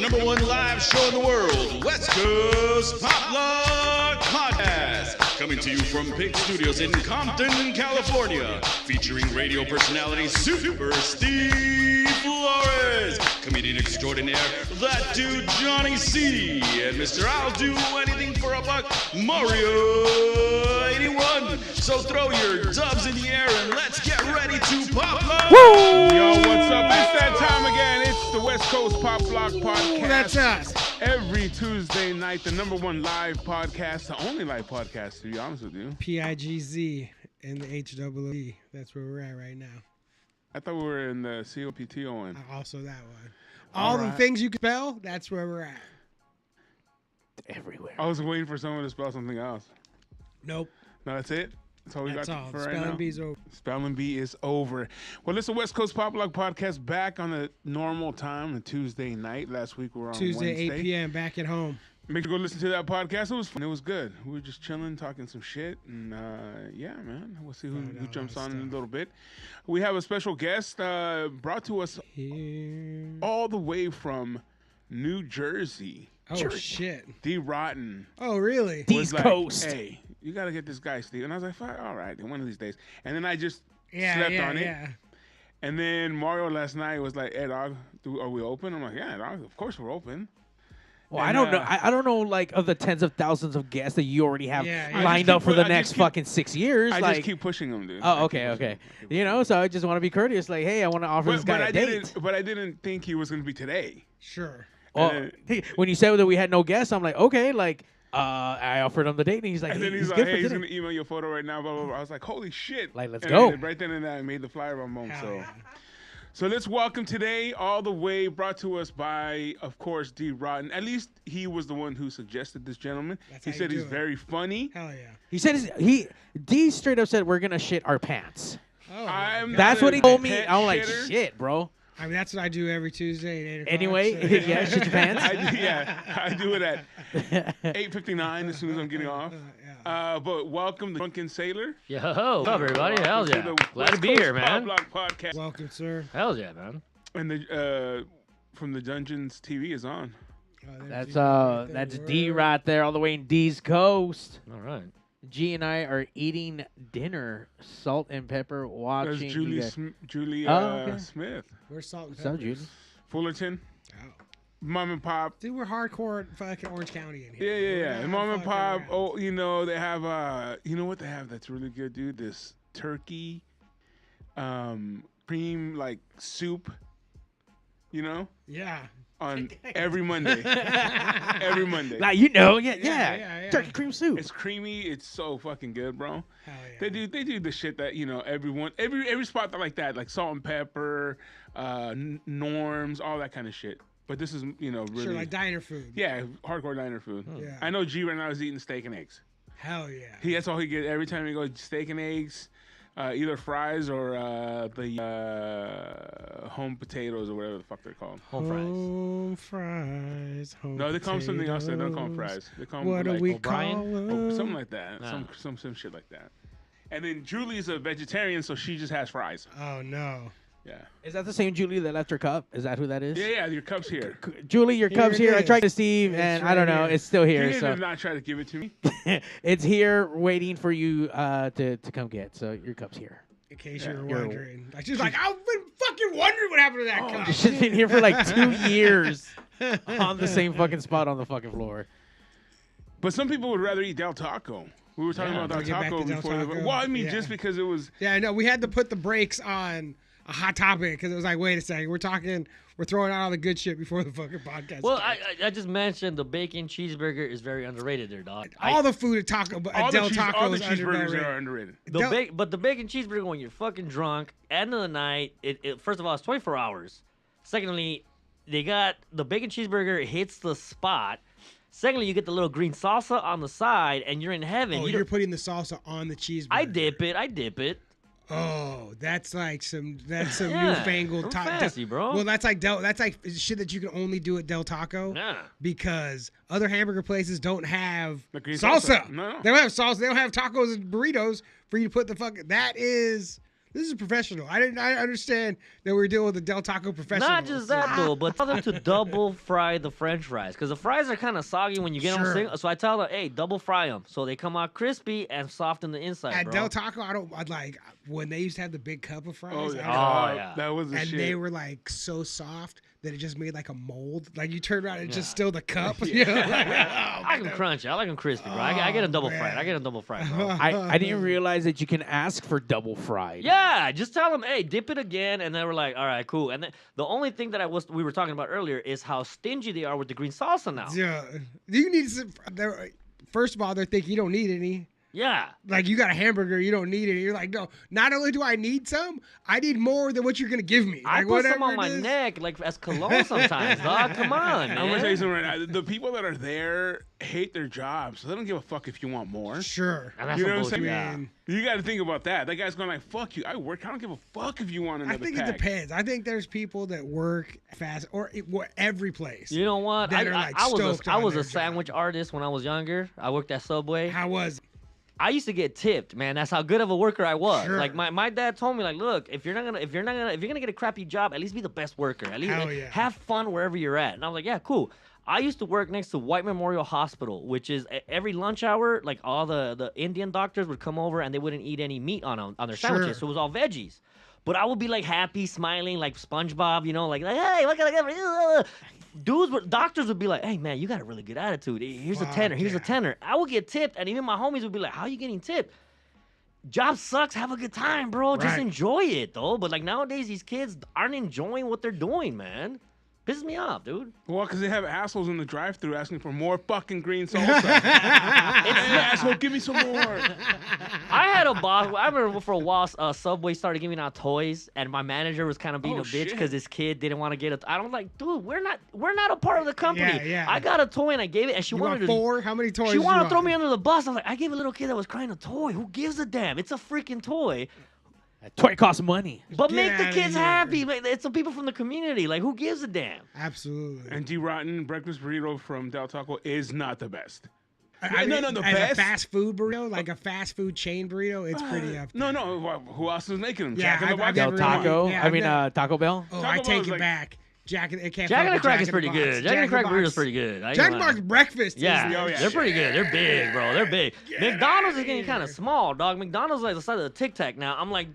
the number one live show in the world, West Coast Pop Lock Podcast. Coming to you from Pig Studios in Compton, California. Featuring radio personality Super Steve Flores, comedian extraordinaire, that dude Johnny C, and Mr. I'll Do Anything for a Buck, Mario 81. So throw your dubs in the air and let's get ready to pop lock. Woo! Yo, what's up? It's that time again. It's the West Coast Pop Lock Podcast. That's us. Every Tuesday night, the number one live podcast, the only live podcast, to be honest with you. PIGZ and the HWE. That's where we're at right now. I thought we were in the COPTO one. Also that one. All the things you can spell, that's where we're at. Everywhere. I was waiting for someone to spell something else. Nope. No, that's it? That's all we That's got all. for right Spelling now? Bee's over. Spelling Bee is over. Well, it's the West Coast Pop Lock Podcast back on the normal time, on Tuesday night. Last week we were on Tuesday, Wednesday. 8 p.m. back at home. Make sure to go listen to that podcast. It was fun. It was good. We were just chilling, talking some shit. And, yeah, man. We'll see who jumps on in a little bit. We have a special guest brought to us Here. all the way from New Jersey. Oh, shit. D. Rotten. Oh, really? East Coast. Hey, you got to get this guy, Steve. And I was like, fine, all right, one of these days. And then I just Yeah, slept yeah, on it. yeah. And then Mario last night was like, hey, dog, are we open? I'm like, yeah, dog, of course we're open. Well, And, I don't know. I don't know, like, of the tens of thousands of guests that you already have Yeah. lined up for the I next just keep- fucking 6 years. I like, just keep pushing them, dude. oh, okay. You know, so I just want to be courteous. Like, hey, I want to offer this guy a date. But I didn't think he was going to be today. Sure. Well, when you said that we had no guests, I'm like, okay, like, I offered him the date, and he's like, And then he's good like, for hey, he's today. going to email you a photo right now, blah, blah, blah. I was like, holy shit. Like, let's And go. Right then and there, I made the flyer by home. Hell So. yeah. So let's welcome today, all the way brought to us by, of course, D. Rotten. At least he was the one who suggested this gentleman. That's He how said you he's do it. very funny. Hell yeah. He said D straight up said we're gonna shit our pants. Oh, I'm That's not what a he told me. pet I'm like, shitter. shit, bro. I mean, that's what I do every Tuesday at 8 o'clock. Anyway, so- yeah, shit your pants. I do it at 8:59 as soon as I'm getting off. But welcome, the Drunken Sailor. Yo, what's up, everybody? Hells To yeah. the Glad West to be Coast here, man. Pop Lock Podcast. Welcome, sir. Hells yeah, man. And the from the Dungeons TV is on. Oh, That's there's that's D right there, all the way in D's Coast. All right. G and I are eating dinner, salt and pepper, That's watching. Julie okay. Smith. We're salt and So, pepper. Judy. Fullerton. Oh. Mom and Pop. Dude, we're hardcore fucking Orange County in here. Yeah. We're And not Mom and fucking Pop, around. oh, you know, they have, you know what they have that's really good, dude? This turkey, cream, like, soup, you know, Yeah. on every Monday. Every Monday. Now you know, Yeah. yeah. Turkey cream soup. It's creamy. It's so fucking good, bro. Hell yeah. They do the shit that, you know, every spot that like that, like salt and pepper, norms, all that kind of shit. But this is, you know, really, Sure, like diner food. yeah, hardcore diner food. Yeah. I know G right now is eating steak and eggs. Hell yeah. That's all he gets every time he goes. Steak and eggs, either fries or the home potatoes or whatever the fuck they're called. Home fries. Home No, they call them something else. They don't call them potatoes. fries. They call them What do like we O'Brien? call oh, them? something like that. Nah. Some shit like that. And then Julie's a vegetarian, so she just has fries. Oh, no. Yeah. Is that the same Julie that left her cup? Is that who that is? Yeah, your cup's here. Julie, your cup's it here. I is. tried to Steve, It's and I right don't know. here. It's still He here. did So not try to give it to me. it's here waiting for you to come get. So your cup's here. In case Yeah. you were You're- wondering. Like, she's like, I've been fucking wondering what happened to that cup. This shit's been here for like 2 years on the same fucking spot on the fucking floor. But some people would rather eat Del Taco. We were talking Yeah. about We'll get Del back Taco to Del before. Taco. Well, I mean, Yeah. just because it was. Yeah, I know. We had to put the brakes on a hot topic because it was like, wait a second. We're throwing out all the good shit before the fucking podcast. Well, starts. I just mentioned the bacon cheeseburger is very underrated there, dog. all the food at Taco, All at Del the Taco is cheeseburgers underrated. are underrated. But the bacon cheeseburger when you're fucking drunk, end of the night, it first of all, it's 24 hours. Secondly, they got the bacon cheeseburger hits the spot. Secondly, you get the little green salsa on the side, and you're in heaven. Oh, You you're don't- putting the salsa on the cheeseburger. I dip it. Oh, that's some Yeah, newfangled I'm top. fancy, bro. Well, that's like shit that you can only do at Del Taco. Yeah. Because other hamburger places don't have The green salsa. salsa. No. They don't have salsa. They don't have tacos and burritos for you to put the fucking. That is This is professional. I understand that we're dealing with a Del Taco professional. Not just that though, but tell them to double fry the French fries because the fries are kind of soggy when you get them. Sure. So I tell them, hey, double fry them so they come out crispy and soft in the inside. At bro. Del Taco, I'd like when they used to have the big cup of fries. Oh, I yeah. Oh, yeah. That was the and shit. they were like so soft that it just made like a mold. Like you turn around and it's just still the cup. You know? Like, I like them crunchy. I like them crispy, bro. I get them double fried. I get them double fried, bro. I didn't realize that you can ask for double fried. Yeah, just tell them, hey, dip it again, and then we're like, all right, cool. And then the only thing that we were talking about earlier is how stingy they are with the green salsa now. Yeah. You need some. First of all, they're thinking you don't need any. Yeah. Like you got a hamburger, you don't need it. You're like, no. Not only do I need some, I need more than what you're gonna give me. I Like, put some whatever on it my is. neck, like as cologne sometimes, dog. Come on, man. I'm gonna tell you something right now. The people that are there hate their jobs, so they don't give a fuck if you want more. Sure. And that's You some know what I'm bullshit. saying? Yeah. You got to think about that. That guy's going like, "Fuck you! I work. I don't give a fuck if you want another I think pack." it depends. I think there's people that work fast or every place. You know what? That are, like, I stoked I on was their a sandwich artist when I was younger. I worked at Subway. How was? I used to get tipped, man. That's how good of a worker I was. Sure. Like my dad told me, like, look, if you're gonna get a crappy job, at least be the best worker. At least Hell yeah. have fun wherever you're at. And I was like, yeah, cool. I used to work next to White Memorial Hospital, which is every lunch hour, like all the Indian doctors would come over and they wouldn't eat any meat on their sandwiches, so it was all veggies. But I would be like happy, smiling, like SpongeBob, you know, like hey, what can I get? Doctors would be like, hey man, you got a really good attitude. Here's a tenner. Here's a tenner. I would get tipped, and even my homies would be like, how are you getting tipped? Job sucks. Have a good time, bro. Just Right. enjoy it, though. But like nowadays, these kids aren't enjoying what they're doing, man. Pisses me off, dude. Well, because they have assholes in the drive-thru asking for more fucking green salsa. Hey, asshole, give me some more. I had a boss. I remember for a while, Subway started giving out toys, and my manager was kind of being Oh, a bitch shit. because his kid didn't want to get it. I don't like, dude. We're not a part of the company. Yeah, yeah. I got a toy and I gave it, and she You wanted want to. 4? How many toys? She wanted to you throw want? me under the bus. I was like, I gave a little kid that was crying a toy. Who gives a damn? It's a freaking toy. That toy costs money. But Get make the outta kids here. happy. Like, it's the people from the community. Like, who gives a damn? Absolutely. And D Rotten breakfast burrito from Del Taco is not the best. I No, mean, no, the as best- a fast food burrito, like a fast food chain burrito, it's pretty up. No, who else is making them? Yeah, Jack in the I've Box? never Del Taco. Yeah, I mean, Taco Bell. Oh, Taco I Bell take is it like- back. Jack and Jack in the Crack is pretty good. Jack in the Crack burrito is pretty good. I ain't Jack in gonna the lie. Box breakfast. Yeah, is, Oh, yeah. they're pretty good. They're big, bro. They're big. McDonald's is getting kind of small, dog. McDonald's is like the size of a Tic Tac now. I'm like,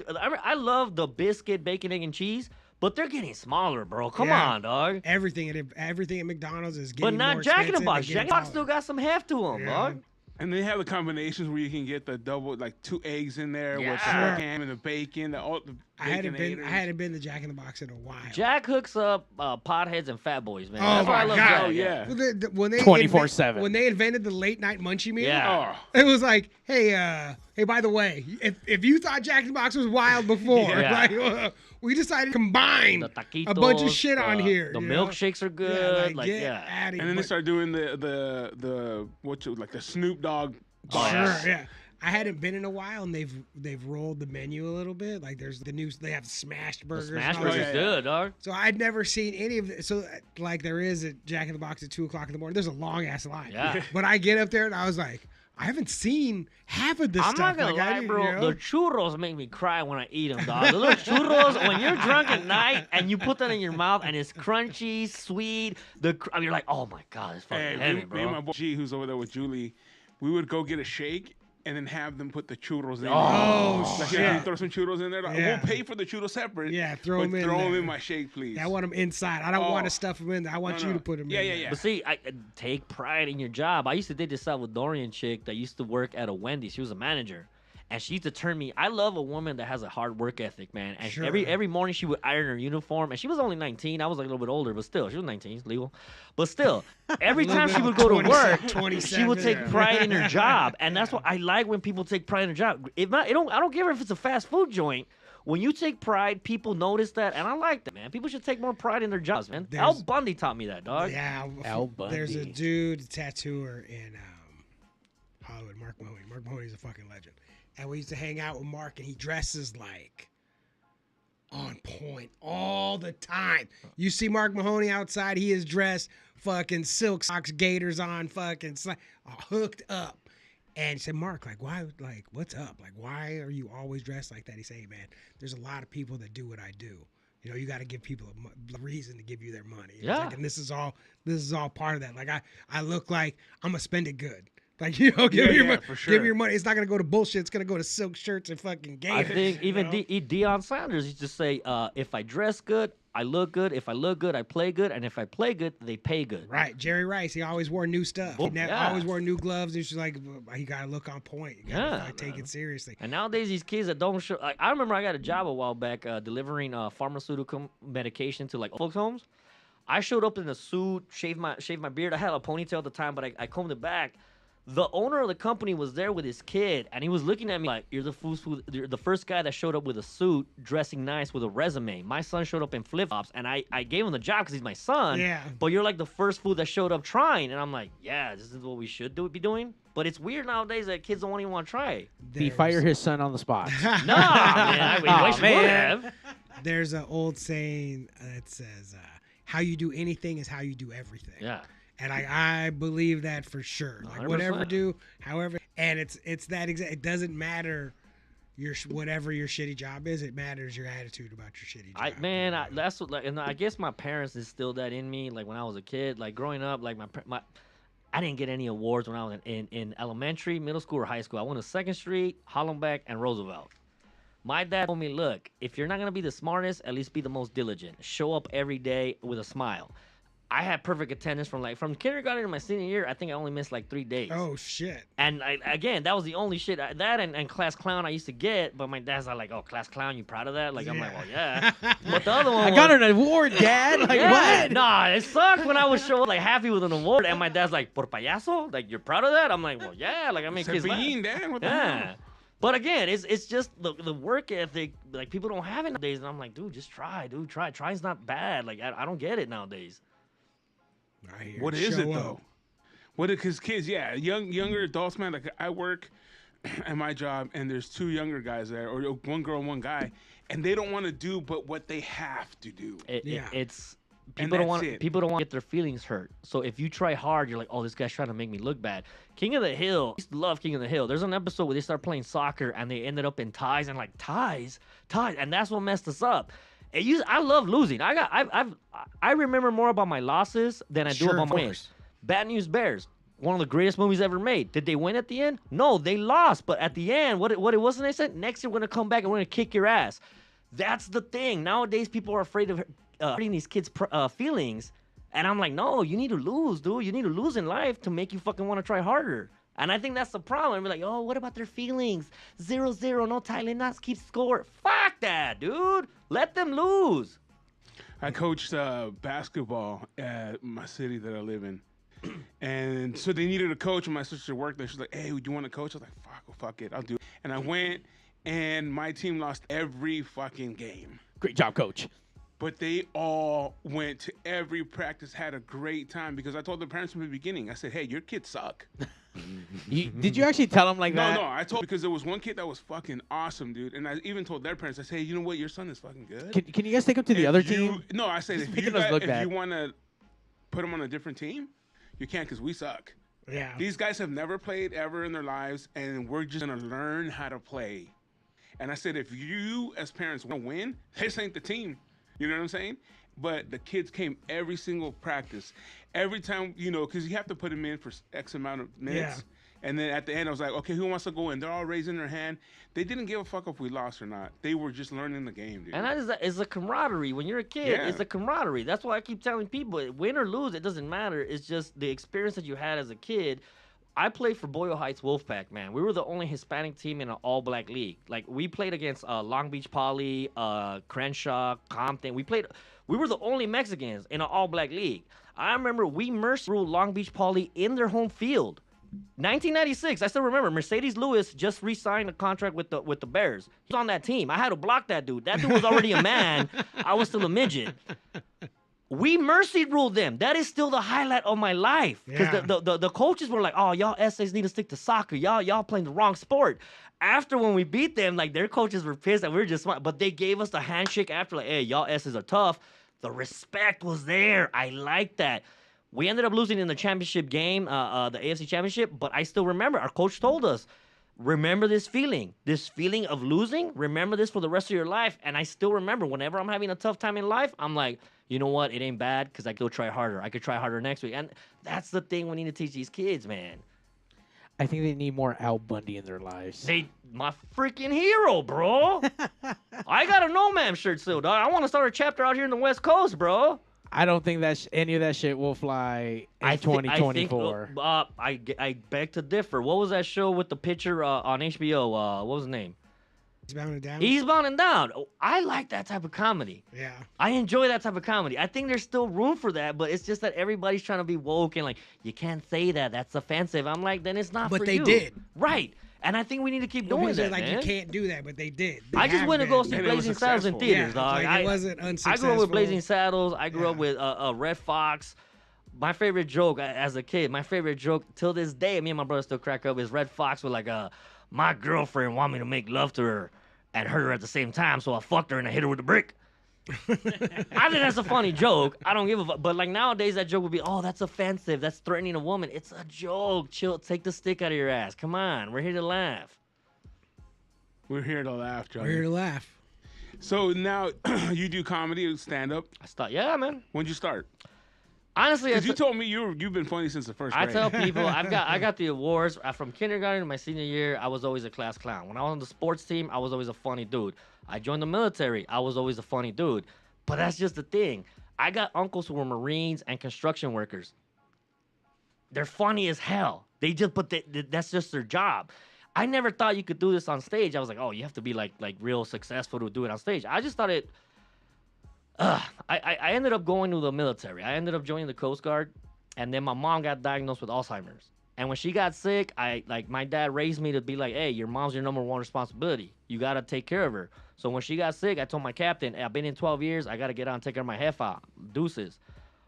I love the biscuit, bacon, egg, and cheese, but they're getting smaller, bro. Come Yeah. on, dog. everything at McDonald's is getting But not more Jack in the expensive Box. and Jack in getting the Box still taller. got some heft to them, Yeah. dog. And they have the combinations where you can get the double, like 2 eggs in there with the Yeah. ham and the bacon. The I hadn't Baconators. been to Jack in the Box in a while. Jack hooks up potheads and fat boys, man. Oh That's why I my love God. Jack. Oh, yeah. Well, when they 24/7. when they invented the late night munchie meal, Yeah. Oh, it was like, hey, by the way, if you thought Jack in the Box was wild before, Yeah. like, we decided to combine The taquitos, a bunch of shit on here. The you know? milkshakes are Yeah, good. like, Like, get yeah. outta here. and then they But- start doing the the Snoop Dogg. Oh, Sure, yeah. yeah. I hadn't been in a while, and they've rolled the menu a little bit. Like there's the new, they have smashed The burgers. smash and all burgers that. is good, dog. So I'd never seen any of it. So like there is at Jack in the Box at 2:00 in the morning. There's a long ass line. Yeah. But I get up there and I was like, I haven't seen half of this I'm stuff. not gonna like, I lie, didn't, bro. you know? The churros make me cry when I eat them, dog. The little churros, when you're drunk at night and you put that in your mouth and it's crunchy, sweet, you're like, oh my god, it's fucking Hey, heavy, me and my bro. boy G, who's over there with Julie, we would go get a shake and then have them put the churros in. Oh, like, shit. Can you throw some churros in there? Like, Yeah. We'll pay for the churros separate. Yeah, throw but 'em in Throw them there. in my shake, please. I want them inside. I don't want Oh. to stuff them in there. I want No, you no. to put them Yeah, in yeah, there. yeah. But see, I take pride in your job. I used to date this Salvadorian chick that used to work at a Wendy's. She was a manager. And she used to turn me. I love a woman that has a hard work ethic, man. And Sure. every morning she would iron her uniform. And she was only 19. I was like a little bit older, but still, she was 19. It's legal. But still, every time she would go to work, 27, she would take yeah. pride in her job. And that's what I like when people take pride in their job. If not, I don't care if it's a fast food joint. When you take pride, people notice that, and I like that, man. People should take more pride in their jobs, man. Al There's- Bundy taught me that, dog. Yeah, Al there's a Bundy. dude, a tattooer in Hollywood, Mark Mahoney. Mark Mahoney's a fucking legend. And we used to hang out with Mark, and he dresses like on point all the time. You see Mark Mahoney outside, he is dressed fucking silk socks, gaiters on, fucking hooked up. And he said, Mark, like, why, like, what's up? Like, why are you always dressed like that? He said, hey, man, there's a lot of people that do what I do. You know, you got to give people a reason to give you their money. And Yeah. like, and this is all part of that. Like, I look like I'm going to spend it good. Like, you know, give me your money. for sure. Give me your money. It's not going to go to bullshit. It's going to go to silk shirts and fucking I gators. think even you know? Deion Sanders used to say, if I dress good, I look good. If I look good, I play good. And if I play good, they pay good. Right, Jerry Rice. He always wore new stuff. He Yeah. always wore new gloves. He's just like, he got to look on point. You got to Yeah, take it seriously. And nowadays, these kids that don't show, like, I remember I got a job a while back delivering pharmaceutical medication to like folks' homes. I showed up in a suit, shaved my beard. I had a ponytail at the time, but I combed it back. The owner of the company was there with his kid, and he was looking at me like, you're the first guy that showed up with a suit, dressing nice with a resume. My son showed up in flip-flops, and I gave him the job because he's my son. Yeah. But you're like the first fool that showed up trying. And I'm like, yeah, this is what we should be doing. But it's weird nowadays that kids don't even want to try. He fired his son on the spot. No, man. I mean, Aw, wish would man. have. There's an old saying that says, how you do anything is how you do everything. Yeah. And I believe that for sure. Like whatever 100%. do, however, and it's that exact. It doesn't matter whatever your shitty job is. It matters your attitude about your shitty job. That's what. Like, and I guess my parents instilled that in me. Like when I was a kid, like growing up, like I didn't get any awards when I was in elementary, middle school, or high school. I went to 2nd Street, Hollenbeck, and Roosevelt. My dad told me, look, if you're not gonna be the smartest, at least be the most diligent. Show up every day with a smile. I had perfect attendance from kindergarten to my senior year. I think I only missed like 3 days. Oh shit. And again, that was the only shit that and class clown I used to get. But my dad's like, "Oh, class clown, you proud of that?" Like I'm like, "Well, yeah." But the other one, I got an award, Dad. Like yeah, what? Nah, it sucked when I was show up like happy with an award, and my dad's like, "Por payaso?" Like you're proud of that? I'm like, "Well, yeah." Like I make kids laugh. Cepillín, Dad. What the Yeah. hell? But again, it's just the work ethic. Like people don't have it nowadays, and I'm like, dude, just try, dude, try. Trying's not bad. Like I don't get it nowadays. What is it though? Because kids, yeah, younger adults, man. Like I work at my job, and there's 2 younger guys there, or 1 girl, 1 guy, and they don't want to do but what they have to do. It's And people don't that's want it. people don't want to get their feelings hurt. So if you try hard, you're like, oh, this guy's trying to make me look bad. King of the Hill, I used to love King of the Hill. There's an episode where they start playing soccer and they ended up in ties and like ties, and that's what messed us up. I love losing. I remember more about my losses than I do Sure, about of my course. wins. Bad News Bears, one of the greatest movies ever made. Did they win at the end? No, they lost. But at the end, what it wasn't they said? Next year we're gonna come back and we're gonna kick your ass. That's the thing. Nowadays people are afraid of hurting these kids' feelings, and I'm like, no, you need to lose, dude. You need to lose in life to make you fucking want to try harder. And I think that's the problem. We're like, oh, what about their feelings? 0-0, no Thailand, not keep score. Fuck that, dude. Let them lose. I coached basketball at my city that I live in. And so they needed a coach, and my sister worked there. She's like, hey, would you want to coach? I was like, fuck it, I'll do it. And I went, and my team lost every fucking game. Great job, coach. But they all went to every practice, had a great time, because I told the parents from the beginning, I said, hey, your kids suck. Did you actually tell him like that? No, I told, because there was one kid that was fucking awesome, dude. And I even told their parents, I said, hey, you know what, your son is fucking good. Can you guys take him to the other If you- team? No, I said, He's if making us look bad. you want to put him on a different team, you can't, because we suck. Yeah. These guys have never played ever in their lives, and we're just going to learn how to play. And I said, if you as parents want to win, this ain't the team. You know what I'm saying? But the kids came every single practice. Every time, because you have to put them in for X amount of minutes. Yeah. And then at the end, I was like, okay, who wants to go in? They're all raising their hand. They didn't give a fuck if we lost or not. They were just learning the game, dude. And that is a camaraderie. When you're a kid, Yeah. it's a camaraderie. That's why I keep telling people, win or lose, it doesn't matter. It's just the experience that you had as a kid. I played for Boyle Heights Wolfpack, man. We were the only Hispanic team in an all-black league. Like, we played against Long Beach Poly, Crenshaw, Compton. We were the only Mexicans in an all-black league. I remember we merced through Long Beach Poly in their home field. 1996, I still remember. Mercedes Lewis just re-signed a contract with the Bears. He's on that team. I had to block that dude. That dude was already a man. I was still a midget. We mercy ruled them. That is still the highlight of my life. Because Yeah. the coaches were like, oh, y'all essays need to stick to soccer. Y'all playing the wrong sport. After when we beat them, like their coaches were pissed that we were just smart. But they gave us the handshake after, like, hey, y'all essays are tough. The respect was there. I like that. We ended up losing in the championship game, the AFC championship, but I still remember our coach told us, remember this feeling of losing. Remember this for the rest of your life. And I still remember whenever I'm having a tough time in life, I'm like, you know what? It ain't bad because I could try harder. I could try harder next week. And that's the thing we need to teach these kids, man. I think they need more Al Bundy in their lives. My freaking hero, bro. I got a No Man shirt still, dog. I want to start a chapter out here in the West Coast, bro. I don't think that any of that shit will fly in 2024. I beg to differ. What was that show with the pitcher on HBO? What was his name? Eastbound and Down. Eastbound and Down. Oh, I like that type of comedy. Yeah. I enjoy that type of comedy. I think there's still room for that, but it's just that everybody's trying to be woke and like, you can't say that. That's offensive. I'm like, then it's not for you. But they did. Right. And I think we need to keep doing that, like, man. you can't do that, but they did. I just went to go see And it was Blazing Saddles in successful. theaters, dog. Like, it wasn't I unsuccessful. grew up with Blazing Saddles. I grew up with Red Fox. My favorite joke as a kid, till this day, me and my brother still crack up, is Red Fox with like, my girlfriend want me to make love to her and hurt her at the same time, so I fucked her and I hit her with a brick. I think that's a funny joke. I don't give a fuck. But like nowadays, that joke would be, oh, that's offensive. That's threatening a woman. It's a joke. Chill. Take the stick out of your ass. Come on. We're here to laugh. We're here to laugh, Johnny. We're here to laugh. So now you do comedy, stand up. I thought, yeah, man. When'd you start? Honestly, Because you told me you've been funny since the first I grade. tell people I got the awards from kindergarten to my senior year. I was always a class clown. When I was on the sports team, I was always a funny dude. I joined the military. I was always a funny dude. But that's just the thing. I got uncles who were Marines and construction workers. They're funny as hell. That's just their job. I never thought you could do this on stage. I was like, oh, you have to be like real successful to do it on stage. I just thought it. I ended up going to the military. I ended up joining the Coast Guard, and then my mom got diagnosed with Alzheimer's. And when she got sick, my dad raised me to be like, hey, your mom's your number one responsibility. You gotta take care of her. So when she got sick, I told my captain, hey, I've been in 12 years. I gotta get out and take care of my heifer. Deuces.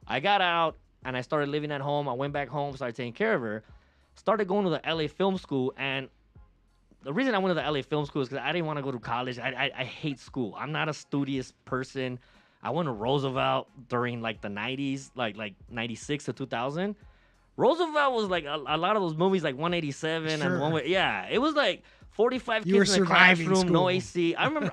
I got out and I started living at home. I went back home, started taking care of her. Started going to the LA Film School, and the reason I went to the LA Film School is because I didn't want to go to college. I hate school. I'm not a studious person. I went to Roosevelt during like the 90s, like 96 to 2000. Roosevelt was like a lot of those movies like 187 Sure. and one way. Yeah, it was like 45 You kids were in a surviving classroom, no school. AC. I remember,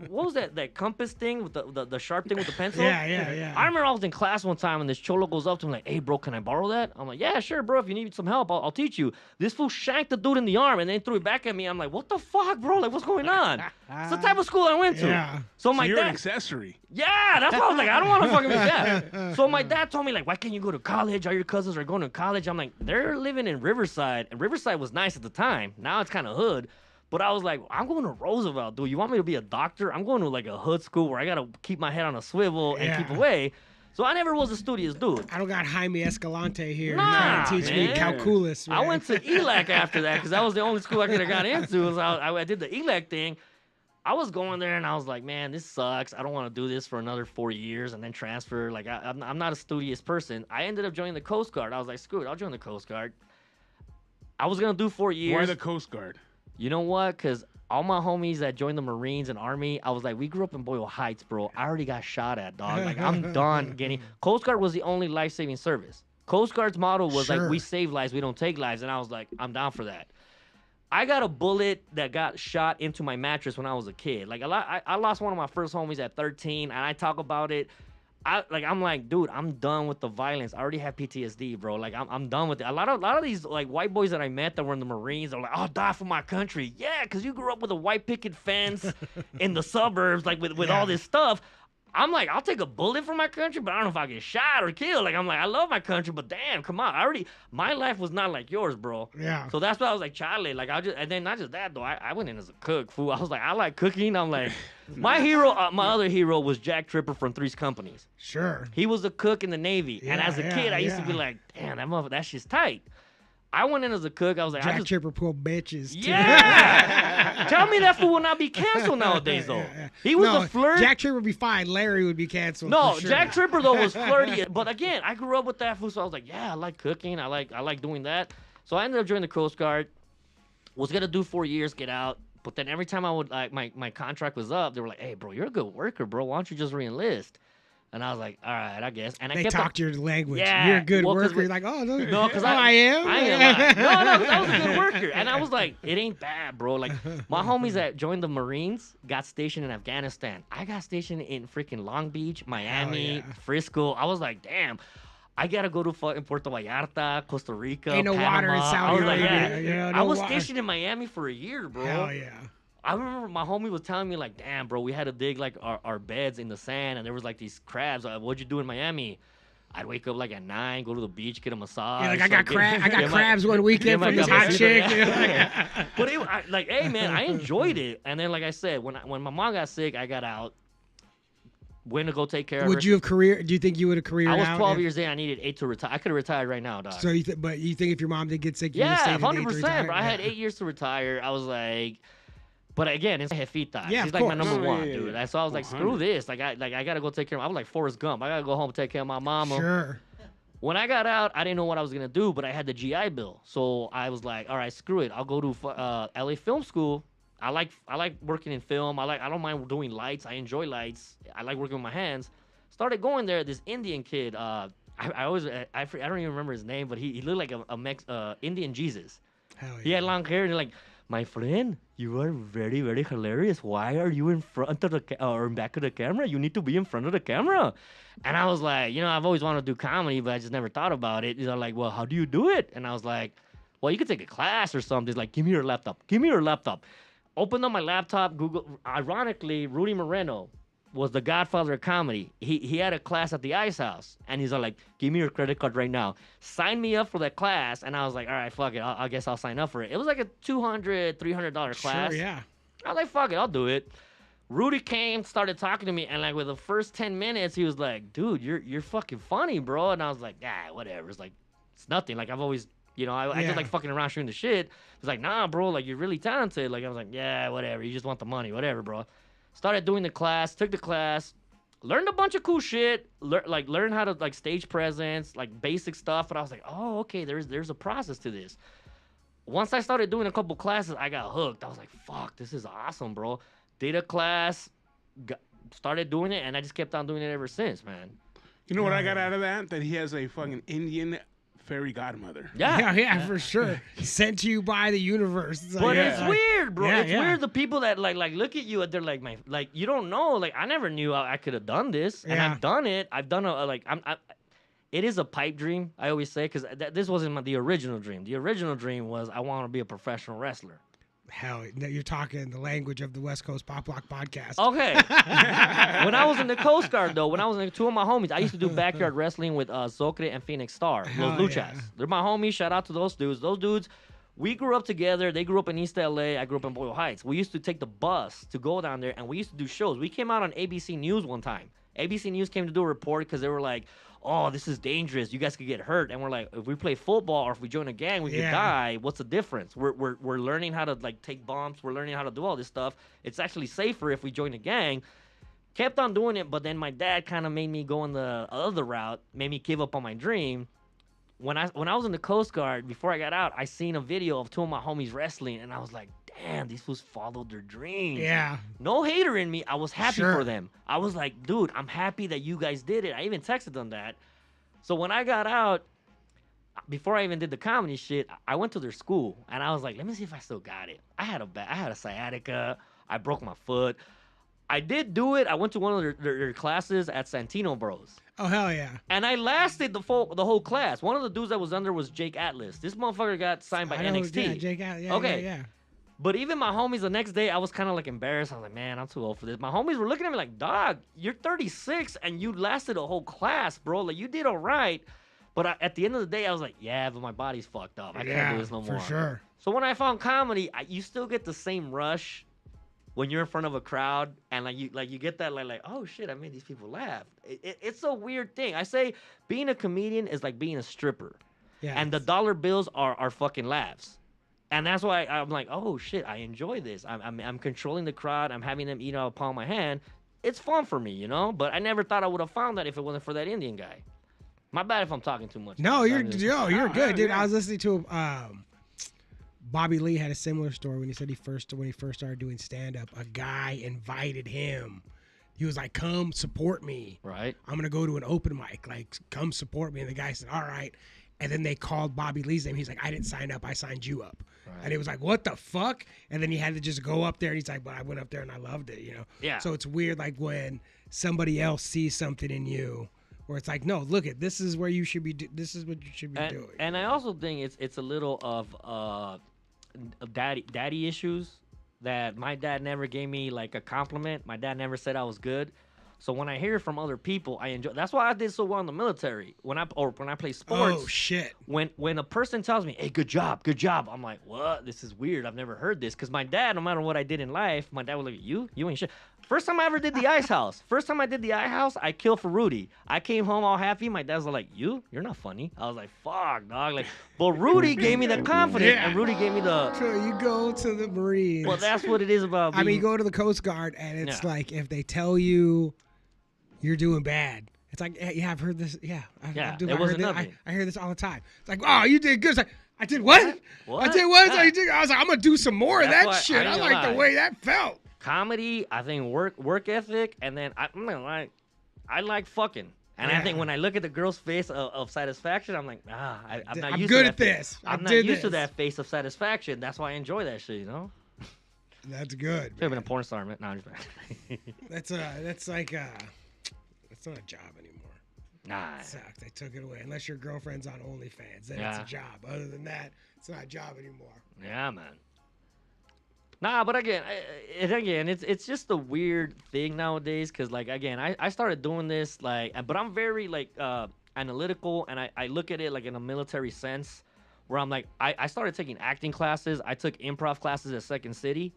what was that compass thing with the sharp thing with the pencil? Yeah. I remember I was in class one time and this cholo goes up to me like, hey, bro, can I borrow that? I'm like, yeah, sure, bro. If you need some help, I'll teach you. This fool shanked the dude in the arm and then threw it back at me. I'm like, what the fuck, bro? Like, what's going on? It's the type of school I went to. Yeah. So So my you're an dad, accessory. yeah, that's why I was like, I don't want to fucking be that. So my dad told me, like, why can't you go to college? All your cousins are going to college. I'm like, they're living in Riverside. And Riverside was nice at the time. Now it's kind of hood. But I was like, I'm going to Roosevelt, dude. You want me to be a doctor? I'm going to, like, a hood school where I got to keep my head on a swivel and keep Yeah. away. So I never was a studious dude. I don't got Jaime Escalante here Nah, trying to teach me man. calculus. I man. went to ELAC after that because that was the only school I could have got into. So I did the ELAC thing. I was going there and I was like, man, this sucks. I don't want to do this for another 4 years and then transfer. Like, I'm not a studious person. I ended up joining the Coast Guard. I was like, screw it, I'll join the Coast Guard. I was going to do 4 years. Why the Coast Guard? You know what? Because all my homies that joined the Marines and Army, I was like, we grew up in Boyle Heights, bro. I already got shot at, dog. Like, I'm done getting... Coast Guard was the only life-saving service. Coast Guard's motto was like, Sure. we save lives, we don't take lives. And I was like, I'm down for that. I got a bullet that got shot into my mattress when I was a kid. Like, I lost one of my first homies at 13, and I talk about it. I'm like, dude, I'm done with the violence. I already have PTSD, bro. Like, I'm done with it. A lot of these, like, white boys that I met that were in the Marines, they're like, I'll die for my country. Yeah, because you grew up with a white picket fence in the suburbs, like, with all this stuff. I'm like, I'll take a bullet for my country, but I don't know if I get shot or killed. Like, I'm like, I love my country, but damn, come on. My life was not like yours, bro. Yeah. So that's why I was like, Charlie, like, and then not just that, though. I went in as a cook, fool. I was like, I like cooking. I'm like, my other hero was Jack Tripper from Three's Companies. Sure. He was a cook in the Navy. And as a kid, I used to be like, damn, that motherfucker, that shit's tight. I went in as a cook. I was like, Jack Tripper pulled bitches. Too. yeah. Tell me that fool will not be canceled nowadays, though. He was a flirt. Jack Tripper would be fine. Larry would be canceled. No, for sure. Jack Tripper though was flirty. But again, I grew up with that fool, so I was like, yeah, I like cooking. I like doing that. So I ended up joining the Coast Guard. Was gonna do 4 years, get out. But then every time I would like my contract was up, they were like, hey, bro, you're a good worker, bro. Why don't you just re-enlist? And I was like, all right, I guess. And I They kept talked your language. Yeah, You're a good well, 'cause worker. You're like, oh, no, No, because I am. I ain't gonna lie. No, 'cause I was a good worker. And I was like, it ain't bad, bro. Like, my homies that joined the Marines got stationed in Afghanistan. I got stationed in freaking Long Beach, Miami, yeah. Frisco. I was like, damn. I gotta go to fucking Puerto Vallarta, Costa Rica, Ain't no Panama. water in Saudi I was like, Arabia. Yeah, I no was water. stationed in Miami for a year, bro. Hell yeah. I remember my homie was telling me like, damn, bro, we had to dig like our beds in the sand, and there was like these crabs. What'd you do in Miami? I'd wake up like at 9, go to the beach, get a massage. Yeah, like I got crabs one get weekend my from this hot cafecito. chick. Yeah. But like, hey man, I enjoyed it. And then like I said, when my mom got sick, I got out. Went to go take care of her. Would you have career? Do you think you would have careered I was out 12 if- years in. I needed 8 to retire. I could have retired right now, dog. So but you think if your mom did get sick, you would have Yeah, stayed 100%. Bro, I had Yeah. 8 years to retire. I was like, but again, it's jefita. Yeah, She's of like my course. number Oh, one, yeah, dude. yeah. So I was like, screw 100. this. Like I gotta go take care of. I was like Forrest Gump. I gotta go home and take care of my mama. Sure. When I got out, I didn't know what I was gonna do, but I had the GI Bill. So I was like, all right, screw it. I'll go to LA Film School. I like working in film. I don't mind doing lights. I enjoy lights. I like working with my hands. Started going there. This Indian kid. I don't even remember his name, but he looked like a Indian Jesus. Hell yeah. He had long hair and like, my friend, you are very, very hilarious. Why are you in front of the or in back of the camera? You need to be in front of the camera. And I was like, I've always wanted to do comedy, but I just never thought about it. They're like, well, how do you do it? And I was like, well, you could take a class or something. He's like, give me your laptop. Give me your laptop. Opened up my laptop, Google. Ironically, Rudy Moreno was the godfather of comedy. He had a class at the Ice House, and he's like, give me your credit card right now. Sign me up for that class, and I was like, all right, fuck it. I guess I'll sign up for it. It was like a $200, $300 class. Sure, yeah. I was like, fuck it, I'll do it. Rudy came, started talking to me, and like with the first 10 minutes, he was like, dude, you're fucking funny, bro. And I was like, whatever. It's like, it's nothing. Like I've always, I just like fucking around shooting the shit. He's like, nah, bro, like you're really talented. Like I was like, yeah, whatever. You just want the money, whatever, bro. Started doing the class, took the class, learned a bunch of cool shit, learned how to like stage presence, like basic stuff. And I was like, oh, okay, there's a process to this. Once I started doing a couple classes, I got hooked. I was like, fuck, this is awesome, bro. Did a class, started doing it, and I just kept on doing it ever since, man. You know what I got out of that? That he has a fucking Indian fairy godmother. Yeah, for sure. Sent to you by the universe. It's like, But Yeah. it's weird, bro. Yeah, It's yeah. weird the people that like look at you and they're like, you don't know. Like I never knew I could have done this, and Yeah. I've done it. I've done it is a pipe dream. I always say because this wasn't the original dream. The original dream was I want to be a professional wrestler. Hell, you're talking the language of the West Coast Pop Lock podcast. Okay. When I was in the Coast Guard, though, when I was in two of my homies, I used to do backyard wrestling with Zocre and Phoenix Star, Hell Los Luchas. yeah. They're my homies. Shout out to those dudes. Those dudes, we grew up together. They grew up in East LA. I grew up in Boyle Heights. We used to take the bus to go down there, and we used to do shows. We came out on ABC News one time. ABC News came to do a report because they were like, oh, this is dangerous. You guys could get hurt. And we're like, if we play football or if we join a gang, we could die. What's the difference? We're learning how to like take bumps. We're learning how to do all this stuff. It's actually safer if we join a gang. Kept on doing it, but then my dad kind of made me go in the other route, made me give up on my dream. When I was in the Coast Guard, before I got out, I seen a video of two of my homies wrestling, and I was like, damn, these fools followed their dreams. Yeah. No hater in me. I was happy Sure. for them. I was like, dude, I'm happy that you guys did it. I even texted them that. So when I got out, before I even did the comedy shit, I went to their school, and I was like, let me see if I still got it. I had a sciatica. I broke my foot. I did do it. I went to one of their classes at Santino Bros. Oh, hell yeah. And I lasted the whole class. One of the dudes that was under was Jake Atlas. This motherfucker got signed by I know, NXT. Yeah, Jake, yeah, Okay. yeah. But even my homies the next day, I was kind of like embarrassed. I was like, man, I'm too old for this. My homies were looking at me like, dog, you're 36 and you lasted a whole class, bro. Like, you did all right. But at the end of the day, I was like, yeah, but my body's fucked up. I can't do this no more. For sure. So when I found comedy, you still get the same rush when you're in front of a crowd and you get that like oh shit, I made these people laugh. It's a weird thing. I say being a comedian is like being a stripper. Yeah. And the dollar bills are fucking laughs. And that's why I'm like, oh shit, I enjoy this. I'm controlling the crowd. I'm having them eat out of the palm of my hand. It's fun for me, you know. But I never thought I would have found that if it wasn't for that Indian guy. My bad if I'm talking too much. No, you're good, dude. yeah. I was listening to Bobby Lee had a similar story when he said when he first started doing stand up, a guy invited him He was like, come support me. Right. I'm going to go to an open mic. Like, come support me. And the guy said, all right. And then they called Bobby Lee's name. He's like, I didn't sign up. I signed you up. Right. And he was like, what the fuck? And then he had to just go up there. And he's like, but I went up there and I loved it, you know? Yeah. So it's weird, like, when somebody else sees something in you where it's like, no, look at this is where you should be. This is what you should be doing. And I also think it's a little of daddy issues that my dad never gave me like a compliment. My dad never said I was good. So when I hear it from other people, I enjoy. That's why I did so well in the military. When I play sports. Oh shit! When a person tells me, "Hey, good job," I'm like, "What? This is weird. I've never heard this." Because my dad, no matter what I did in life, my dad would look at you ain't shit. First time I ever did the ice house. I killed for Rudy. I came home all happy. My dad was like, "You're not funny." I was like, "Fuck, dog." Like, but Rudy gave me the confidence, and Rudy gave me the. So you go to the Marines. Well, that's what it is about. I mean, you go to the Coast Guard, and it's like if they tell you you're doing bad. It's like, yeah, I've heard this. Yeah, I hear this all the time. It's like, oh, you did good. It's like, I did what? What? I did what? Yeah. I was like, I'm gonna do some more of that shit. I ain't like gonna the lie. way that felt. Comedy, I think work ethic, and then I'm not gonna lie, I like fucking. And I think when I look at the girl's face of satisfaction, I'm like, I'm not used good to at that this. I'm not used to that face of satisfaction. That's why I enjoy that shit, you know? That's good. Should have been a porn star, man. No, I'm just That's like it's not a job anymore. Nah. It sucks. They took it away. Unless your girlfriend's on OnlyFans, then it's a job. Other than that, it's not a job anymore. Yeah, man. Nah, but again, it's just a weird thing nowadays. Cause like again, I started doing this but I'm very like analytical, and I look at it like in a military sense, where I'm like I started taking acting classes. I took improv classes at Second City.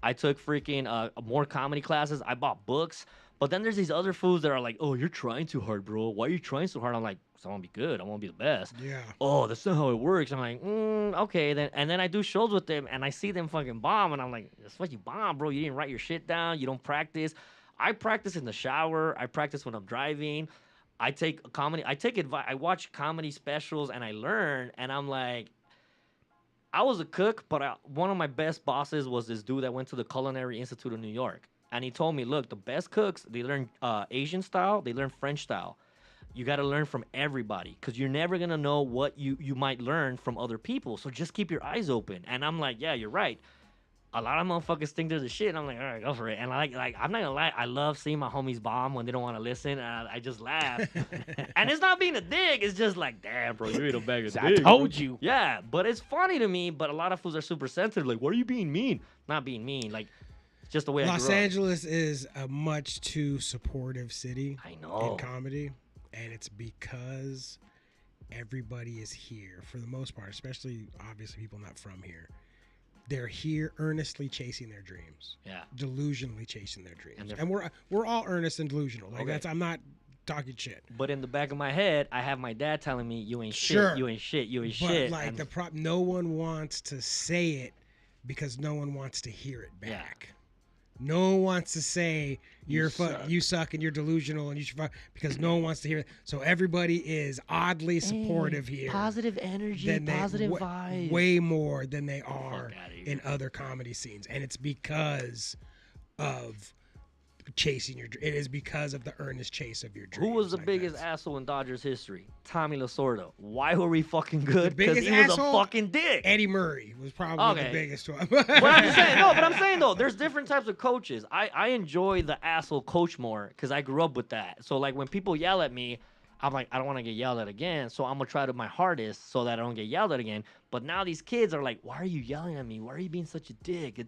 I took freaking more comedy classes. I bought books. But then there's these other fools that are like, oh, you're trying too hard, bro. Why are you trying so hard? I'm like, so I want to be good. I want to be the best. Yeah. Oh, that's not how it works. I'm like, okay. Then and then I do shows with them, and I see them fucking bomb, and I'm like, that's what you bomb, bro. You didn't write your shit down. You don't practice. I practice in the shower. I practice when I'm driving. I take comedy. I take advice. I watch comedy specials, and I learn. And I'm like, I was a cook, but one of my best bosses was this dude that went to the Culinary Institute of New York. And he told me, look, the best cooks, they learn Asian style, they learn French style. You got to learn from everybody, because you're never going to know what you might learn from other people. So just keep your eyes open. And I'm like, yeah, you're right. A lot of motherfuckers think they're the shit. And I'm like, all right, go for it. And like I'm not going to lie, I love seeing my homies bomb when they don't want to listen. And I just laugh. And it's not being a dick. It's just like, damn, bro, you ain't a bag of I dick. told you. Yeah, but it's funny to me. But a lot of fools are super sensitive. Like, why are you being mean? Not being mean. Like, just the way Los I grew up. Angeles is a much too supportive city I know. in comedy, and it's because everybody is here for the most part, especially obviously people not from here. They're here earnestly chasing their dreams. Yeah. Delusionally chasing their dreams. And And we're all earnest and delusional. Like Okay. I'm not talking shit. But in the back of my head, I have my dad telling me, "You ain't Sure. shit. You ain't shit. You ain't But shit." like And no one wants to say it because no one wants to hear it Yeah. back. No one wants to say you suck and you're delusional and you should fuck, because no one wants to hear it. So everybody is oddly supportive here. Positive energy, than positive vibes. way more than they are outta here. in other comedy scenes, and it's because of chasing your. It is because of the earnest chase of your dreams. Who was the Like, biggest that's- asshole in Dodgers history? Tommy Lasorda. Why were we fucking good? Because biggest he was asshole? a fucking dick. Eddie Murray was probably Okay. the biggest one. But I'm saying though, there's different types of coaches. I enjoy the asshole coach more because I grew up with that. So like when people yell at me, I'm like, I don't want to get yelled at again. So I'm gonna try to my hardest so that I don't get yelled at again. But now these kids are like, why are you yelling at me? Why are you being such a dick?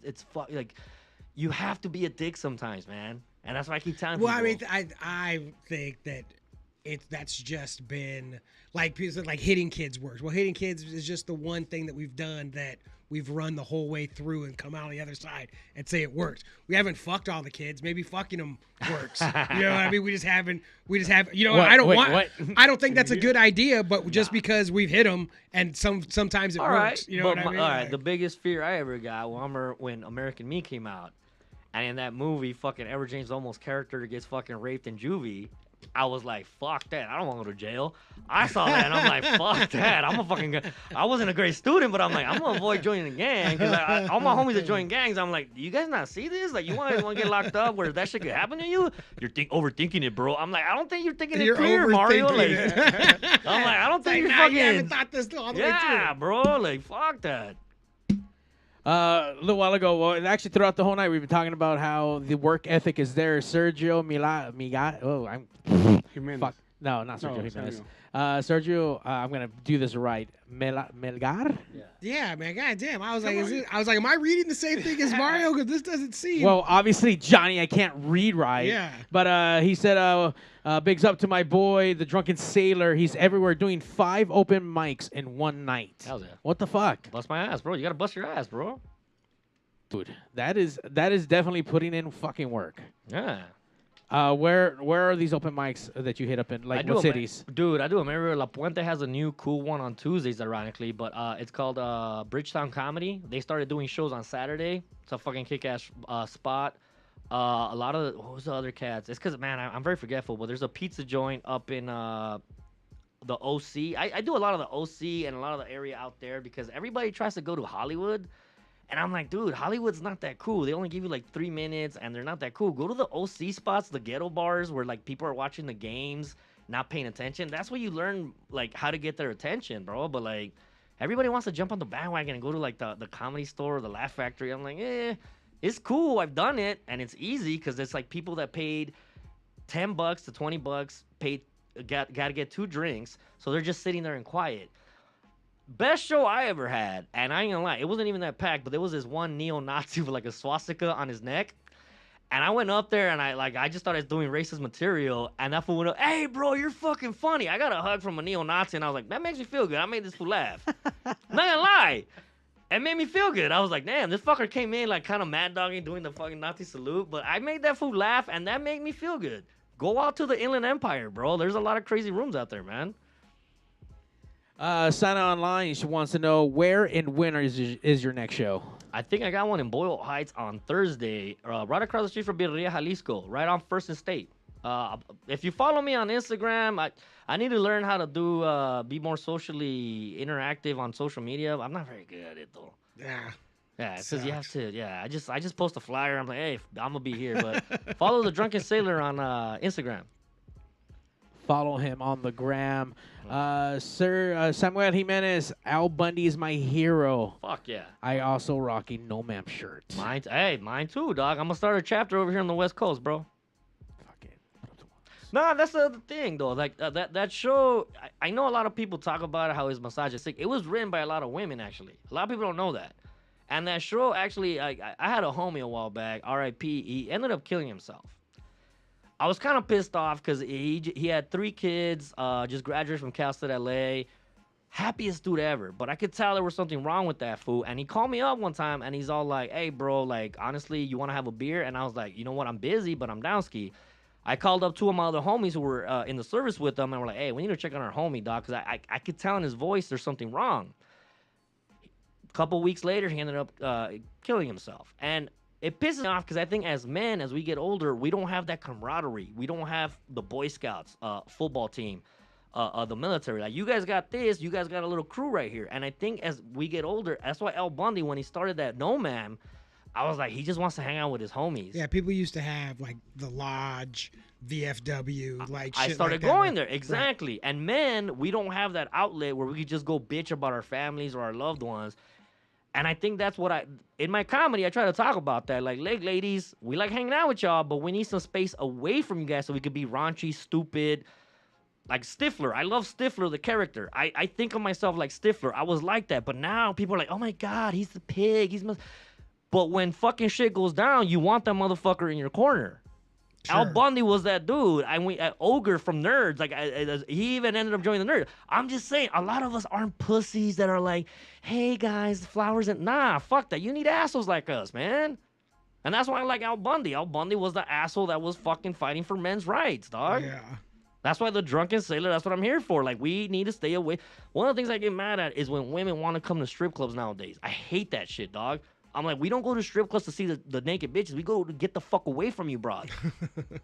Like, you have to be a dick sometimes, man. And that's why I keep telling Well, people. I mean, I think that that's just been like people said, like hitting kids works. Well, hitting kids is just the one thing that we've done that we've run the whole way through and come out on the other side and say it works. We haven't fucked all the kids. Maybe fucking them works. You know what I mean? We just have. You know, What? I don't Wait, want. what? I don't think that's a good idea. But just because we've hit them and sometimes it all works. right, You know but what I mean? all right. Like- The biggest fear I ever got when American Me came out, and in that movie, fucking Edward James Olmos' character gets fucking raped in juvie. I was like, fuck that. I don't want to go to jail. I saw that and I'm like, fuck that. I wasn't a great student, but I'm like, I'm going to avoid joining a gang. Because all my homies that join gangs, I'm like, do you guys not see this? Like, you want to get locked up where that shit could happen to you? You're overthinking it, bro. I'm like, I don't think you're thinking it clear, Mario. Like, I'm like, I don't think you're fucking. You haven't thought this all the way through. Yeah, bro. Like, fuck that. A little while ago, well, and actually throughout the whole night, we've been talking about how the work ethic is there. Sergio Jimenez. fuck. No, not Sergio No, Jimenez. Sergio. Sergio, I'm gonna do this right. Melgar. Yeah, man. Goddamn. I was like, am I reading the same thing as Mario? Because this doesn't seem. Well, obviously, Johnny, I can't read right. Yeah. But he said, bigs up to my boy, the Drunken Sailor. He's everywhere doing 5 open mics in one night. Hell yeah. What the fuck? Bust my ass, bro. You got to bust your ass, bro. Dude, that is definitely putting in fucking work. Yeah. Where are these open mics that you hit up in? Like, what cities? Dude, I do them everywhere. La Puente has a new cool one on Tuesdays, ironically, but it's called Bridgetown Comedy. They started doing shows on Saturday. It's a fucking kick-ass spot. A lot of what was the other cats? It's because, man, I'm very forgetful, but there's a pizza joint up in the OC. I do a lot of the OC and a lot of the area out there because everybody tries to go to Hollywood. And I'm like, dude, Hollywood's not that cool. They only give you like 3 minutes, and they're not that cool. Go to the OC spots, the ghetto bars, where like people are watching the games, not paying attention. That's where you learn like how to get their attention, bro. But like, everybody wants to jump on the bandwagon and go to like the comedy store or the Laugh Factory. I'm like, it's cool. I've done it, and it's easy because it's like people that paid $10 to $20, got to get 2 drinks, so they're just sitting there and quiet. Best show I ever had, and I ain't gonna lie, it wasn't even that packed, but there was this one neo-Nazi with like a swastika on his neck, and I went up there and I just started doing racist material, and that fool went up, hey bro, you're fucking funny. I got a hug from a neo-Nazi, and I was like, that makes me feel good. I made this fool laugh. Not gonna lie, it made me feel good. I was like, damn, this fucker came in like kind of mad dogging, doing the fucking Nazi salute, but I made that fool laugh, and that made me feel good. Go out to the Inland Empire, bro. There's a lot of crazy rooms out there, man. Sana Online, she wants to know where and when is your next show? I think I got one in Boyle Heights on Thursday, right across the street from Birria, Jalisco, right on 1st and State. If you follow me on Instagram, I need to learn how to be more socially interactive on social media. I'm not very good at it, though. Yeah, it says you have to. Yeah, I just post a flyer. I'm like, hey, I'm gonna be here, but follow the Drunken Sailor on Instagram. Follow him on the gram. Sir Samuel Jimenez, Al Bundy is my hero. Fuck yeah. I also rocking No Ma'am shirt. Mine too, dog. I'm gonna start a chapter over here on the West Coast, bro. Fuck it. Nah, that's the other thing, though. Like, that show, I know a lot of people talk about it, how it's misogynistic. It was written by a lot of women, actually. A lot of people don't know that. And that show, actually, I had a homie a while back, R.I.P., he ended up killing himself. I was kind of pissed off because he had 3 kids, just graduated from Cal State LA. Happiest dude ever. But I could tell there was something wrong with that fool. And he called me up one time, and he's all like, hey, bro, like, honestly, you want to have a beer? And I was like, you know what? I'm busy, but I'm down ski. I called up 2 of my other homies who were in the service with them, and we're like, hey, we need to check on our homie, dog, because I could tell in his voice there's something wrong. A couple weeks later, he ended up killing himself. And it pisses me off because I think as men, as we get older, we don't have that camaraderie. We don't have the Boy Scouts, football team, the military. Like, you guys got this. You guys got a little crew right here. And I think as we get older, that's why Al Bundy, when he started that No Ma'am, I was like, he just wants to hang out with his homies. Yeah, people used to have, like, the Lodge, VFW, like, shit I started like that. going there. Exactly. Right. And men, we don't have that outlet where we could just go bitch about our families or our loved ones. And I think that's what in my comedy, I try to talk about that. Like, ladies, we like hanging out with y'all, but we need some space away from you guys so we could be raunchy, stupid. Like Stifler. I love Stifler, the character. I think of myself like Stifler. I was like that. But now people are like, oh my God, he's the pig. But when fucking shit goes down, you want that motherfucker in your corner. Sure. Al Bundy was that dude. Ogre from Nerds. Like, he even ended up joining the Nerd. I'm just saying, a lot of us aren't pussies that are like, hey guys, flowers and nah, fuck that. You need assholes like us, man. And that's why I like Al Bundy. Al Bundy was the asshole that was fucking fighting for men's rights, dog. Yeah. That's why the Drunken Sailor, that's what I'm here for. Like, we need to stay away. One of the things I get mad at is when women want to come to strip clubs nowadays. I hate that shit, dog. I'm like, we don't go to strip clubs to see the naked bitches. We go to get the fuck away from you, broad.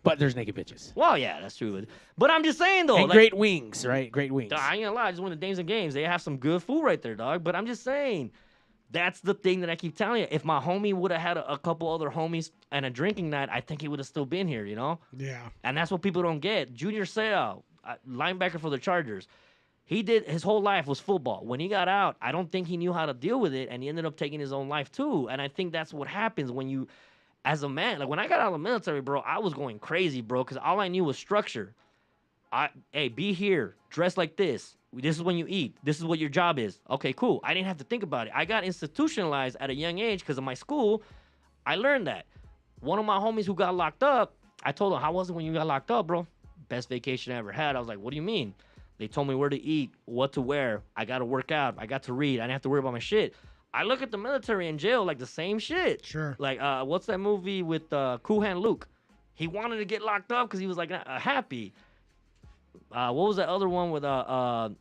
But there's naked bitches. Well, yeah, that's true. But I'm just saying, though. And like, great wings, right? Great wings. I ain't gonna lie. I just went to Dames and Games. They have some good food right there, dog. But I'm just saying, that's the thing that I keep telling you. If my homie would have had a couple other homies and a drinking night, I think he would have still been here, you know? Yeah. And that's what people don't get. Junior Seau, linebacker for the Chargers. He did his whole life was football. When he got out, I don't think he knew how to deal with it, and he ended up taking his own life too. And I think that's what happens when you, as a man, like when I got out of the military, bro, I was going crazy, bro, because all I knew was structure. Hey, be here, dress like this. This is when you eat. This is what your job is. Okay, cool. I didn't have to think about it. I got institutionalized at a young age because of my school. I learned that. One of my homies who got locked up, I told him, how was it when you got locked up, bro? Best vacation I ever had. I was like, what do you mean? They told me where to eat, what to wear. I got to work out. I got to read. I didn't have to worry about my shit. I look at the military in jail like the same shit. Sure. Like, what's that movie with Cool Hand Luke? He wanted to get locked up because he was like happy. What was that other one with the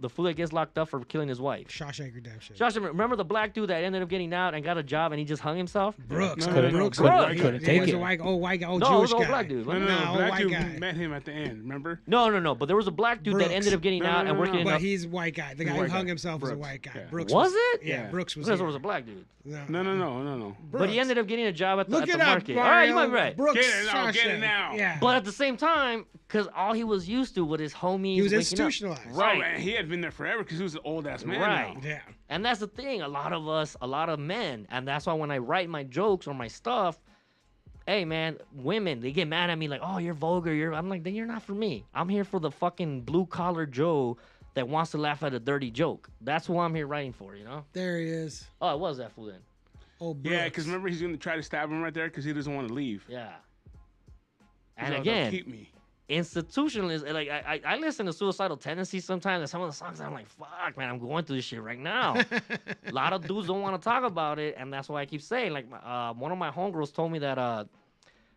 fool that gets locked up for killing his wife? Shawshank Redemption. Shawshank, remember the black dude that ended up getting out and got a job and he just hung himself? Brooks. No, Brooks. couldn't Yeah, take he was it. a white, old No, it Jewish was an guy. old black dude. No, No, black white dude guy. met him at the end. Remember? No. But there was a black dude that Brooks. ended up getting No, out no, and no, working no. in But a... he's a white guy. The guy who White hung guy. himself was a Brooks. white guy. Yeah. Brooks Was it? Yeah, Yeah. Brooks was There here. was a black dude. No. But he ended up getting a job at the, Look at the it up, market. Mario. All right, you might be right. Brooks. Get it now, get it Shawshank. now. Yeah. But at the same time, because all he was used to was his homies he was waking up. institutionalized. Right. Oh, and he had been there forever because he was an old ass man. Right. Now. Yeah. And that's the thing. A lot of men, and that's why when I write my jokes or my stuff, hey man, women, they get mad at me like, oh, you're vulgar. I'm like, then you're not for me. I'm here for the fucking blue collar Joe that wants to laugh at a dirty joke. That's who I'm here writing for, you know? There he is. Oh, it was that fool then. Oh, Brooks. Yeah, because remember he's gonna try to stab him right there because he doesn't want to leave. Yeah. He's And like, again, keep me. institutionalist. Like I listen to Suicidal Tendencies sometimes, and some of the songs I'm like, fuck, man, I'm going through this shit right now. A lot of dudes don't want to talk about it, and that's why I keep saying. Like, one of my homegirls told me that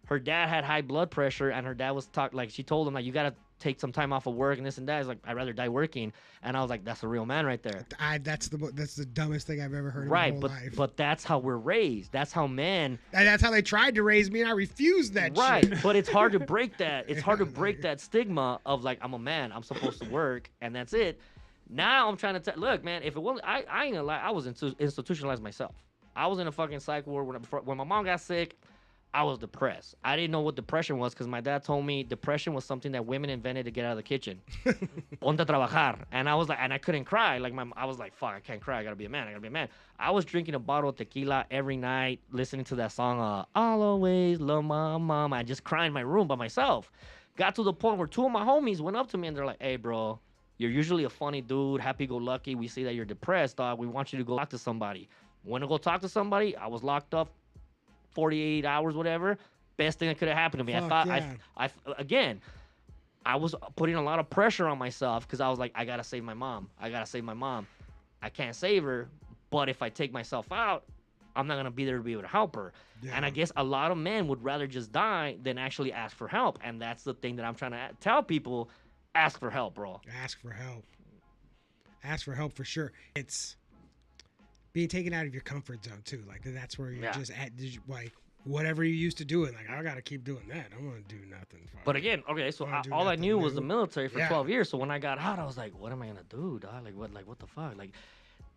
her dad had high blood pressure, and her dad was she told him like, you gotta take some time off of work and this and that. He's like, I'd rather die working, and I was like, that's a real man right there. That's the dumbest thing I've ever heard Right, in my whole life. but that's how we're raised. That's how men. And that's how they tried to raise me, and I refused that Right, shit. but it's hard to break that. It's hard to Yeah, break that stigma of like, I'm a man, I'm supposed to work, and that's it. Now I'm trying to look, man. If it wasn't, I ain't gonna lie, I was institutionalized myself. I was in a fucking psych ward when my mom got sick. I was depressed. I didn't know what depression was because my dad told me depression was something that women invented to get out of the kitchen. Ponte a trabajar. And I was like, and I couldn't cry. I was like, fuck, I can't cry. I gotta be a man. I was drinking a bottle of tequila every night, listening to that song, I'll always love my mama, and just crying in my room by myself. Got to the point where two of my homies went up to me and they're like, hey, bro, you're usually a funny dude, happy-go-lucky. We see that you're depressed, dog. We want you to go talk to somebody. When to go talk to somebody, I was locked up 48 hours, whatever. Best thing that could have happened to me. Fuck I thought, yeah. again, I was putting a lot of pressure on myself because I was like, I gotta save my mom. I can't save her, but if I take myself out, I'm not gonna be there to be able to help her. Yeah. And I guess a lot of men would rather just die than actually ask for help. And that's the thing that I'm trying to tell people: ask for help, bro. Ask for help. Ask for help for sure. It's being taken out of your comfort zone too. Like that's where you're just at, like whatever you used to do. Like I gotta keep doing that. I'm gonna do nothing. But again, okay, so Wanna do all I nothing knew was the new. military for Yeah. 12 years. So when I got out, I was like, what am I gonna do, dog? Like what the fuck? Like,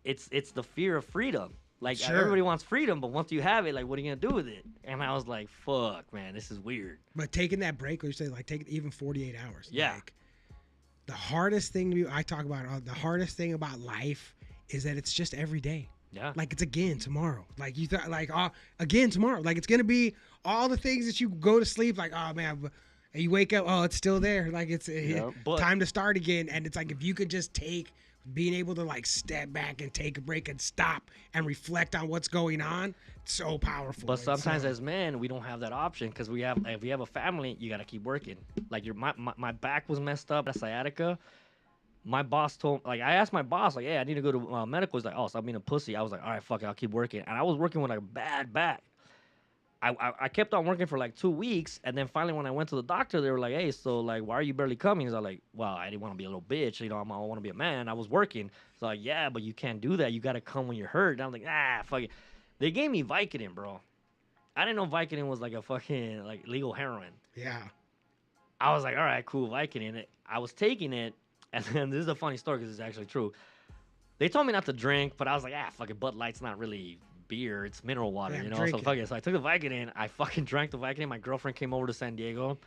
it's the fear of freedom. Like Sure. everybody wants freedom, but once you have it, like what are you gonna do with it? And I was like, fuck, man, this is weird. But taking that break, or you say like take even 48 hours. Yeah. Like, the hardest thing I talk about, the hardest thing about life is that it's just every day. Yeah. Like it's again tomorrow. Like you thought, like again tomorrow. Like it's gonna be all the things that you go to sleep. Like oh man, and you wake up, oh it's still there. Like it's But- time to start again. And it's like if you could just being able to like step back and take a break and stop and reflect on what's going on, it's so powerful. But It's sometimes so- as men, we don't have that option because if we have a family, you gotta keep working. Like my back was messed up, that's sciatica. My boss told, like, I asked my boss, like, hey, I need to go to medical. He's like, oh, stop being a pussy. I was like, all right, fuck it, I'll keep working. And I was working with a bad back. I kept on working for like 2 weeks, and then finally when I went to the doctor, they were like, hey, so like, why are you barely coming? He's like, well, I didn't want to be a little bitch, you know, I want to be a man. I was working. So like, yeah, but you can't do that. You got to come when you're hurt. And I'm like, fuck it. They gave me Vicodin, bro. I didn't know Vicodin was like a fucking like legal heroin. Yeah. I was like, all right, cool, Vicodin. I was taking it, and then this is a funny story because it's actually true. They told me not to drink, but I was like, fucking Bud Light's not really beer, it's mineral water, Yeah, you know. drink So it. fuck it. So I took the Vicodin. I fucking drank the Vicodin. My girlfriend came over to San Diego.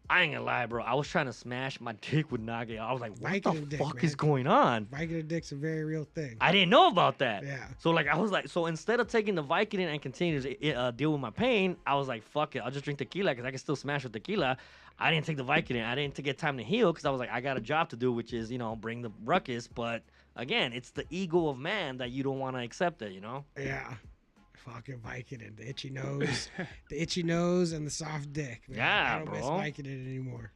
I ain't gonna lie, bro. I was trying to smash. My dick would not get. I was like, what Vicodin the dick, fuck man. is going on? Vicodin dick's a very real thing. I didn't know about that. Yeah. So like I was like, so instead of taking the Vicodin and continue to deal with my pain, I was like, fuck it, I'll just drink tequila because I can still smash with tequila. I didn't take the Vicodin. I didn't get time to heal because I was like, I got a job to do, which is bring the ruckus. But again, it's the ego of man that you don't want to accept it, Yeah. Fucking Vicodin, the itchy nose, the itchy nose, and the soft dick. Man. Yeah, I don't miss bro. Vicodin anymore.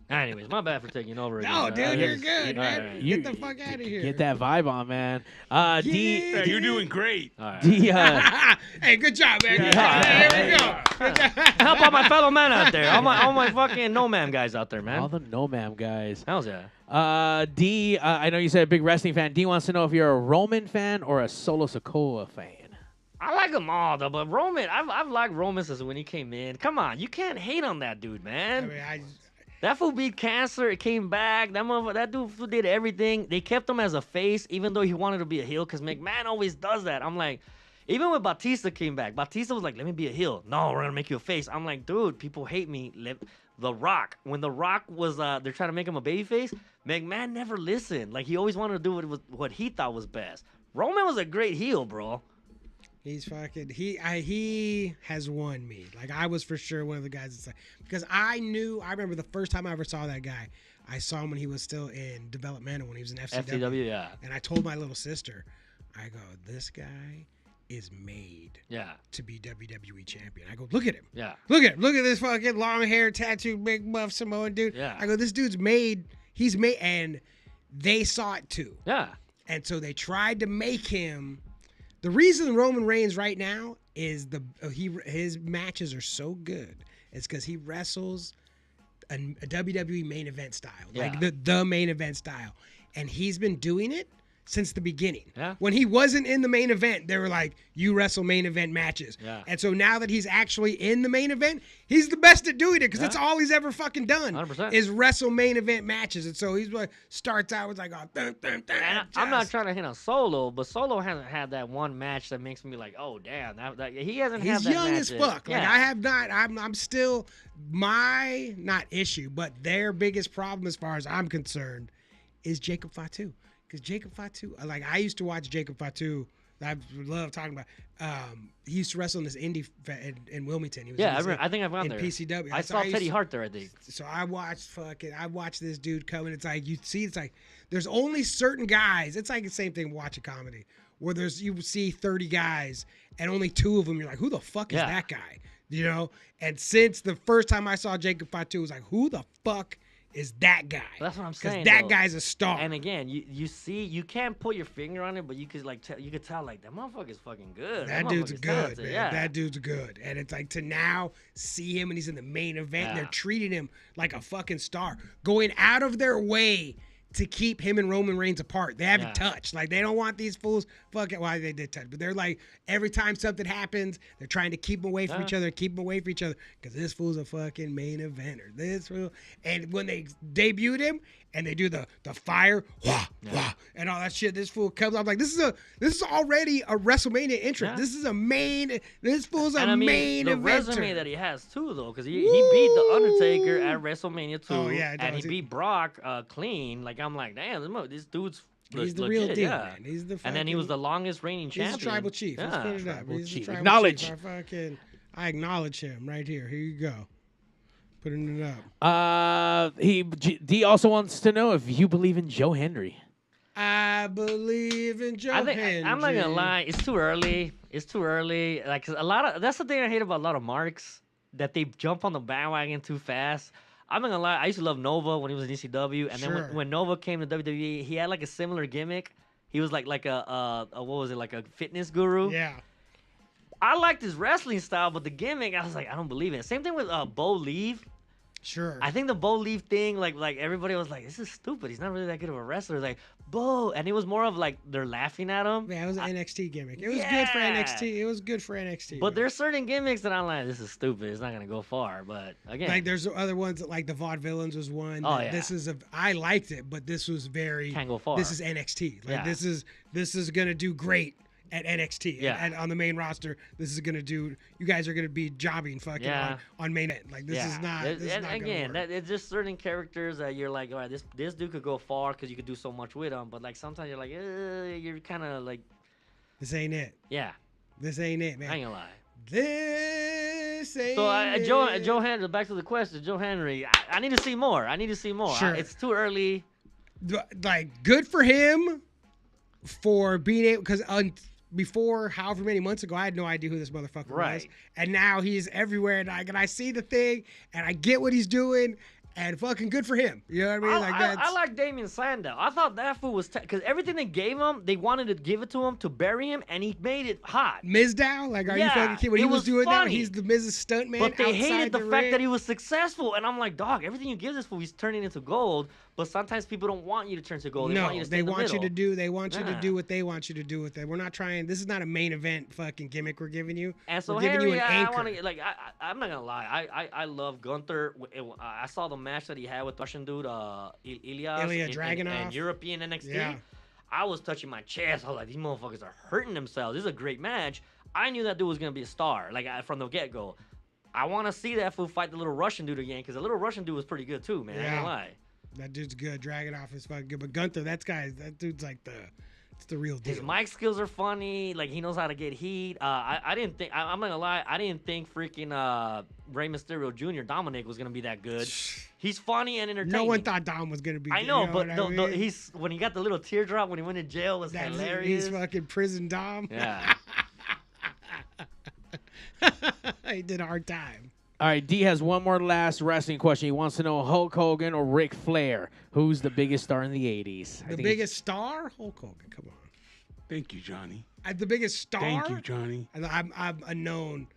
Anyways, my bad for taking over. No, again. dude, you're good, All man. right. Get the fuck out of here. Get that vibe on, man. D. Yeah, you're doing great. All right. D. Hey, good job, man. Good Yeah. job. There we go. Help out my fellow men out there. All my fucking no man guys out there, man. All the no ma'am guys. Hell's yeah. D. I know you said a big wrestling fan. D wants to know if you're a Roman fan or a Solo Sikoa fan. I like them all though, but Roman, I've liked Roman since when he came in. Come on, you can't hate on that dude, I man. mean, That fool beat cancer. It came back. That dude did everything. They kept him as a face, even though he wanted to be a heel, because McMahon always does that. I'm like, even when Batista came back, Batista was like, let me be a heel. No, we're going to make you a face. I'm like, dude, people hate me. The Rock. When The Rock was, they're trying to make him a baby face, McMahon never listened. Like, he always wanted to do what he thought was best. Roman was a great heel, bro. he's fucking. He has won me. Like, I was for sure one of the guys that said, because I remember the first time I ever saw that guy. I saw him when he was still in developmental, when he was in FCW. FCW, yeah. And I told my little sister, I go, this guy is made Yeah. to be WWE champion. I go, look at him. Yeah. Look at him. Look at this fucking long hair, tattooed, big buff Samoan dude. Yeah. I go, this dude's made. He's made. And they saw it too. Yeah. And so they tried to make him. The reason Roman Reigns right now is his matches are so good. It's because he wrestles a WWE main event style, like the main event style, and he's been doing it since the beginning. Yeah. When he wasn't in the main event, they were like, you wrestle main event matches. Yeah. And so now that he's actually in the main event, he's the best at doing it because that's all he's ever fucking done 100%. is wrestle main event matches. And so he's like, starts out with like, oh, dun, dun, dun, And I'm not just- trying to hit on Solo, but Solo hasn't had that one match that makes me like, oh damn, that he hasn't had He's that young match as yet. fuck. Like Yeah. I have not. I'm still my not issue, but their biggest problem as far as I'm concerned is Jacob Fatu. Because Jacob Fatu, like I used to watch Jacob Fatu. I love talking about. He used to wrestle in this indie in Wilmington. He was Yeah, in I think I've gone in there. PCW. I So saw used Teddy to- Hart there, I think. So I watched this dude come, and it's like you see, it's like there's only certain guys. It's like the same thing watching comedy, where you see 30 guys, and only 2 of them you're like, who the fuck is Yeah. that guy? You know. And since the first time I saw Jacob Fatu, it was like, who the fuck is that guy? That's what I'm Because saying. that though. guy's a star. And again, you see, you can't put your finger on it, but you could you could tell like that motherfucker's fucking good. That dude's motherfucker's good, talented, man. Yeah. That dude's good. And it's like to now see him and he's in the main event. And Yeah. they're treating him like a fucking star, going out of their way to keep him and Roman Reigns apart. They haven't Yeah. touched. Like they don't want these fools fucking. Well, they did touch, but they're like every time something happens, they're trying to keep them away from each other, keep them away from each other, because this fool's a fucking main eventer. This fool. And when they debuted him and they do the fire, wah, wah, and all that shit, this fool comes. I'm like, this is already a WrestleMania entrance. Yeah. This is a main. This fool's a And I mean, main the eventer. resume that he has too, though, because he beat the Undertaker at WrestleMania 2, Oh, yeah, and he does. beat Brock clean. Like I'm like, damn, this dude's He's the legit, real deal, yeah. man. He's the And then he was the fucking- longest reigning He's champion. the tribal chief. Let's Yeah. put it up. Tribal He's the chief. tribal Acknowledge. chief. I acknowledge him right here. Here you go. Putting it up. D also wants to know if you believe in Joe Henry. I believe in Joe I think Hendry. I'm not gonna lie, it's too early. It's too early. Like 'cause a lot of that's the thing I hate about a lot of marks, that they jump on the bandwagon too fast. I'm not gonna lie, I used to love Nova when he was in ECW, and then Sure. when Nova came to WWE, he had like a similar gimmick. He was like a what was it, like a fitness guru. Yeah. I liked his wrestling style, but the gimmick, I was like, I don't believe it. Same thing with Bo Leave. Sure. I think the Bo Leaf thing, like everybody was like, this is stupid. He's not really that good of a wrestler. Like, Bo. And it was more of like they're laughing at him. Yeah, it was an NXT gimmick. It was good for NXT. It was good for NXT. But there's certain gimmicks that I'm like, this is stupid. It's not going to go far. But again. Like, there's other ones that, like, the Vaudevillains was one. Oh, yeah. I liked it, but this was very. Can't go far. This is NXT. Like, this is going to do great at NXT. Yeah. And on the main roster, this is going to do. You guys are going to be jobbing fucking on main event. Like, this is not. This is not again, gonna work. it's just certain characters that you're like, all right, this dude could go far because you could do so much with him. But like sometimes you're like, you're kind of like, This ain't it. yeah, This ain't it, man. I ain't gonna lie. This ain't So it. Joe Henry, back to the question, Joe Henry. I need to see more. Sure. It's too early. Like, good for him for being able, because before however many months ago, I had no idea who this motherfucker was, Right. and now he's everywhere, and I see the thing, and I get what he's doing, and fucking good for him. You know what I mean? I like Damien Sandow. I thought that fool was because everything they gave him, they wanted to give it to him to bury him, and he made it hot. Mizdow, like, are you Yeah, fucking kidding? When it he was was doing that, funny. he's the Miz's stuntman. But they hated the fact ring. that he was successful, and I'm like, dog, everything you give this fool, he's turning into gold. But sometimes people don't want you to turn to gold. They want you to stay they in the want you middle. to do. They want you to Yeah. do what they want you to do with it. We're not trying. This is not a main event fucking gimmick we're giving you. And so we're giving Henry, you an I anchor. want to like. I'm not gonna lie. I love Gunther. I saw the match that he had with the Russian dude, Ilya Dragunov. in European NXT. Yeah. I was touching my chest. I was like, these motherfuckers are hurting themselves. This is a great match. I knew that dude was gonna be a star, like from the get go. I want to see that fool fight the little Russian dude again, because the little Russian dude was pretty good too, man. I ain't gonna lie. That dude's good. Dragunov is fucking good. But Gunther, that dude's like it's the real deal. His mic skills are funny. Like, he knows how to get heat. I didn't think, I'm not gonna lie, I didn't think freaking Rey Mysterio Jr. Dominic was gonna be that good. He's funny and entertaining. No one thought Dom was gonna be. I know, you know but what I mean? he's when he got the little teardrop when he went to jail was hilarious. He's fucking prison Dom. Yeah. He did a hard time. All right, D has one more last wrestling question. He wants to know Hulk Hogan or Ric Flair. Who's the biggest star in the 80s? The biggest star? Hulk Hogan. Come on. Thank you, Johnny. The biggest star? Thank you, Johnny. I'm a known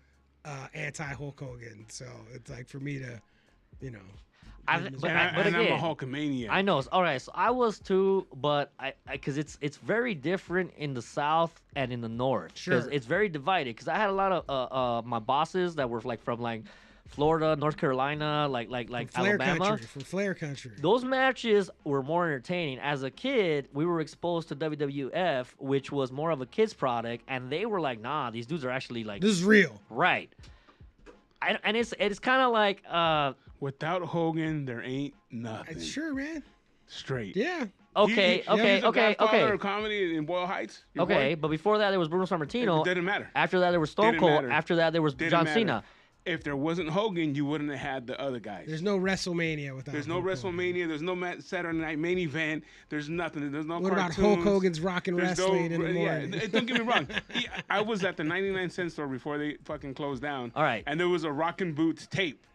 anti-Hulk Hogan, so it's like for me to, you know. But I'm again, a Hulkamaniac. I know. All right, so I was too, but because it's very different in the South and in the North. Because Sure. it's very divided. Because I had a lot of my bosses that were like from like Florida, North Carolina, like Flair Alabama. country, from Flair country. Those matches were more entertaining. As a kid, we were exposed to WWF, which was more of a kids product, and they were like, nah, these dudes are actually like This is real. right. And it's kind of like Without Hogan, there ain't nothing. Sure, man. Straight. Yeah. okay, He's okay, the okay, godfather okay. of comedy in Boyle Heights. your Okay, boy. but before that there was Bruno Sammartino. It didn't matter. After that there was Stone Didn't Cold. matter. After that there was Didn't John matter. Cena. If there wasn't Hogan, you wouldn't have had the other guys. There's no WrestleMania without There's no Hulk Hogan. WrestleMania. There's no Saturday Night Main Event. There's nothing. There's no What about cartoons. Hulk Hogan's Rockin' There's Wrestling in the morning? Yeah, don't get me wrong. I was at the 99-cent store before they fucking closed down. All right. And there was a Rockin' Boots tape.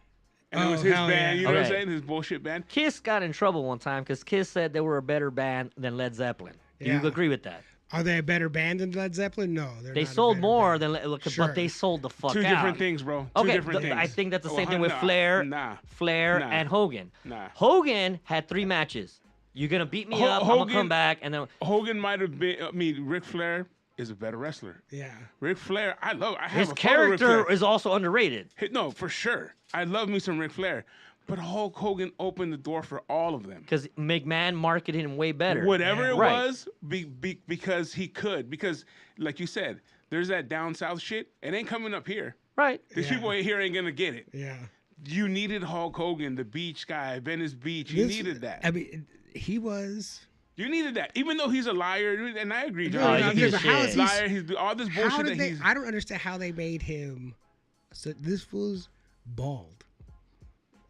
And it Oh, was his hell band. yeah. You know what I'm Okay. saying? His bullshit band. Kiss got in trouble one time because Kiss said they were a better band than Led Zeppelin. Do Yeah. you agree with that? Are they a better band than Led Zeppelin? No, they're They not a sold better more band. than Sure. but they sold the fuck Two out. different things, bro. Two Okay, different things. I think that's the same Oh, thing with nah, Flair, Nah. Nah. and Hogan. Nah. Hogan had 3 matches. You're gonna beat me up. I'm Hogan- gonna come back, and then Hogan might have been. I mean, Ric Flair is a better wrestler. Yeah. Ric Flair, I have his a photo of Ric character Flair. is also underrated. No, for sure. I love me some Ric Flair. But Hulk Hogan opened the door for all of them. Because McMahon marketed him way better. Whatever it Right. was, because he could. Because, like you said, there's that down south shit. It ain't coming up here. Right. These Yeah. people here ain't gonna get it. Yeah. You needed Hulk Hogan, the beach guy, Venice Beach. You This- needed that. I mean, he was. You needed that. Even though he's a liar, and I agree, No, John. he's a no, piece but of how shit. is He's he? a liar. He's all this How bullshit did that they? he's. I don't understand how they made him. So this fool's bald.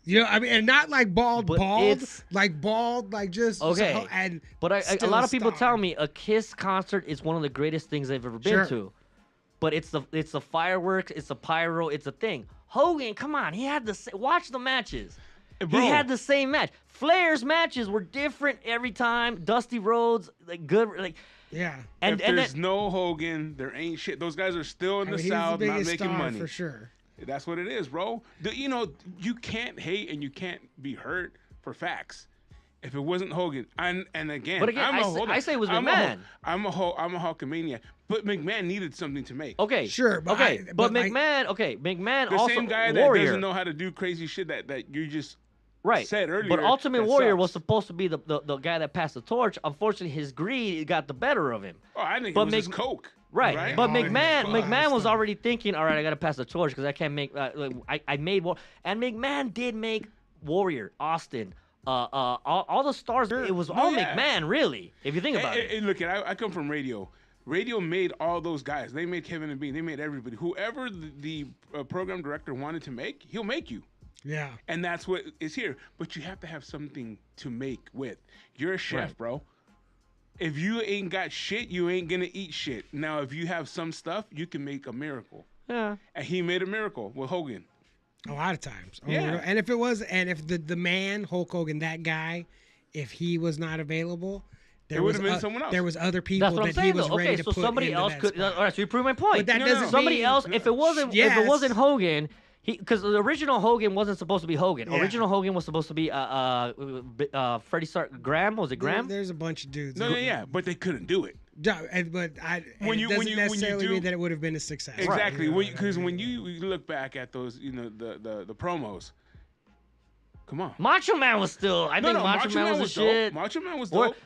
You know, I mean, and not like bald, But bald, it's- like bald, like just Okay. so- and But a still lot of people star. tell me a Kiss concert is one of the greatest things they've ever been Sure. to. But it's the fireworks, it's the pyro, it's a thing. Hogan, come on, he had watch the matches. Bro. He had the same match. Flair's matches were different every time. Dusty Rhodes, like good, like Yeah. and if and there's then, no Hogan, there ain't shit. Those guys are still in I the mean, he's the South, not biggest making star money. for sure. That's what it is, bro. You can't hate and you can't be hurt for facts. If it wasn't Hogan, and again, But again, I say it was McMahon. I'm a Hulkamaniac, but McMahon needed something to make. Okay, Sure, but okay, but McMahon. Okay, McMahon The also same guy Warrior. that doesn't know how to do crazy shit that you just Right. said earlier. But Ultimate that Warrior sucks. was supposed to be the guy that passed the torch. Unfortunately, his greed got the better of him. Oh, I think but it was just coke. Right. But Oh, McMahon was fuck. already thinking, all right, I got to pass the torch because I can't make. I made war, and McMahon did make Warrior, Austin, all the stars. It was all yeah. McMahon, really, if you think about it. Hey, look, I come from radio. Radio made all those guys. They made Kevin and Bean. They made everybody. Whoever the program director wanted to make, he'll make you. Yeah. And that's what is here. But you have to have something to make with. You're a chef, Right. bro. If you ain't got shit, you ain't gonna eat shit. Now, if you have some stuff, you can make a miracle. Yeah. And he made a miracle with Hogan. A lot of times. Yeah. And if the man, Hulk Hogan, that guy, if he was not available, there would've was been someone else. There was other people That's what I'm that he saying. was Though. ready Okay, to so put somebody into else that could. spot. All right, so you prove my point. But that No, no, no. doesn't Somebody mean, else. If it wasn't Yes. Hogan, because the original Hogan wasn't supposed to be Hogan. Yeah. Original Hogan was supposed to be Freddie Graham. Was it Graham? There's a bunch of dudes. No, yeah, but they couldn't do it. But it doesn't necessarily do- mean that it would have been a success. Exactly. You know, Because when you look back at those, the promos. Come on. Macho Man was still. I think Macho Man was the dope. shit. Macho Man was Or- dope.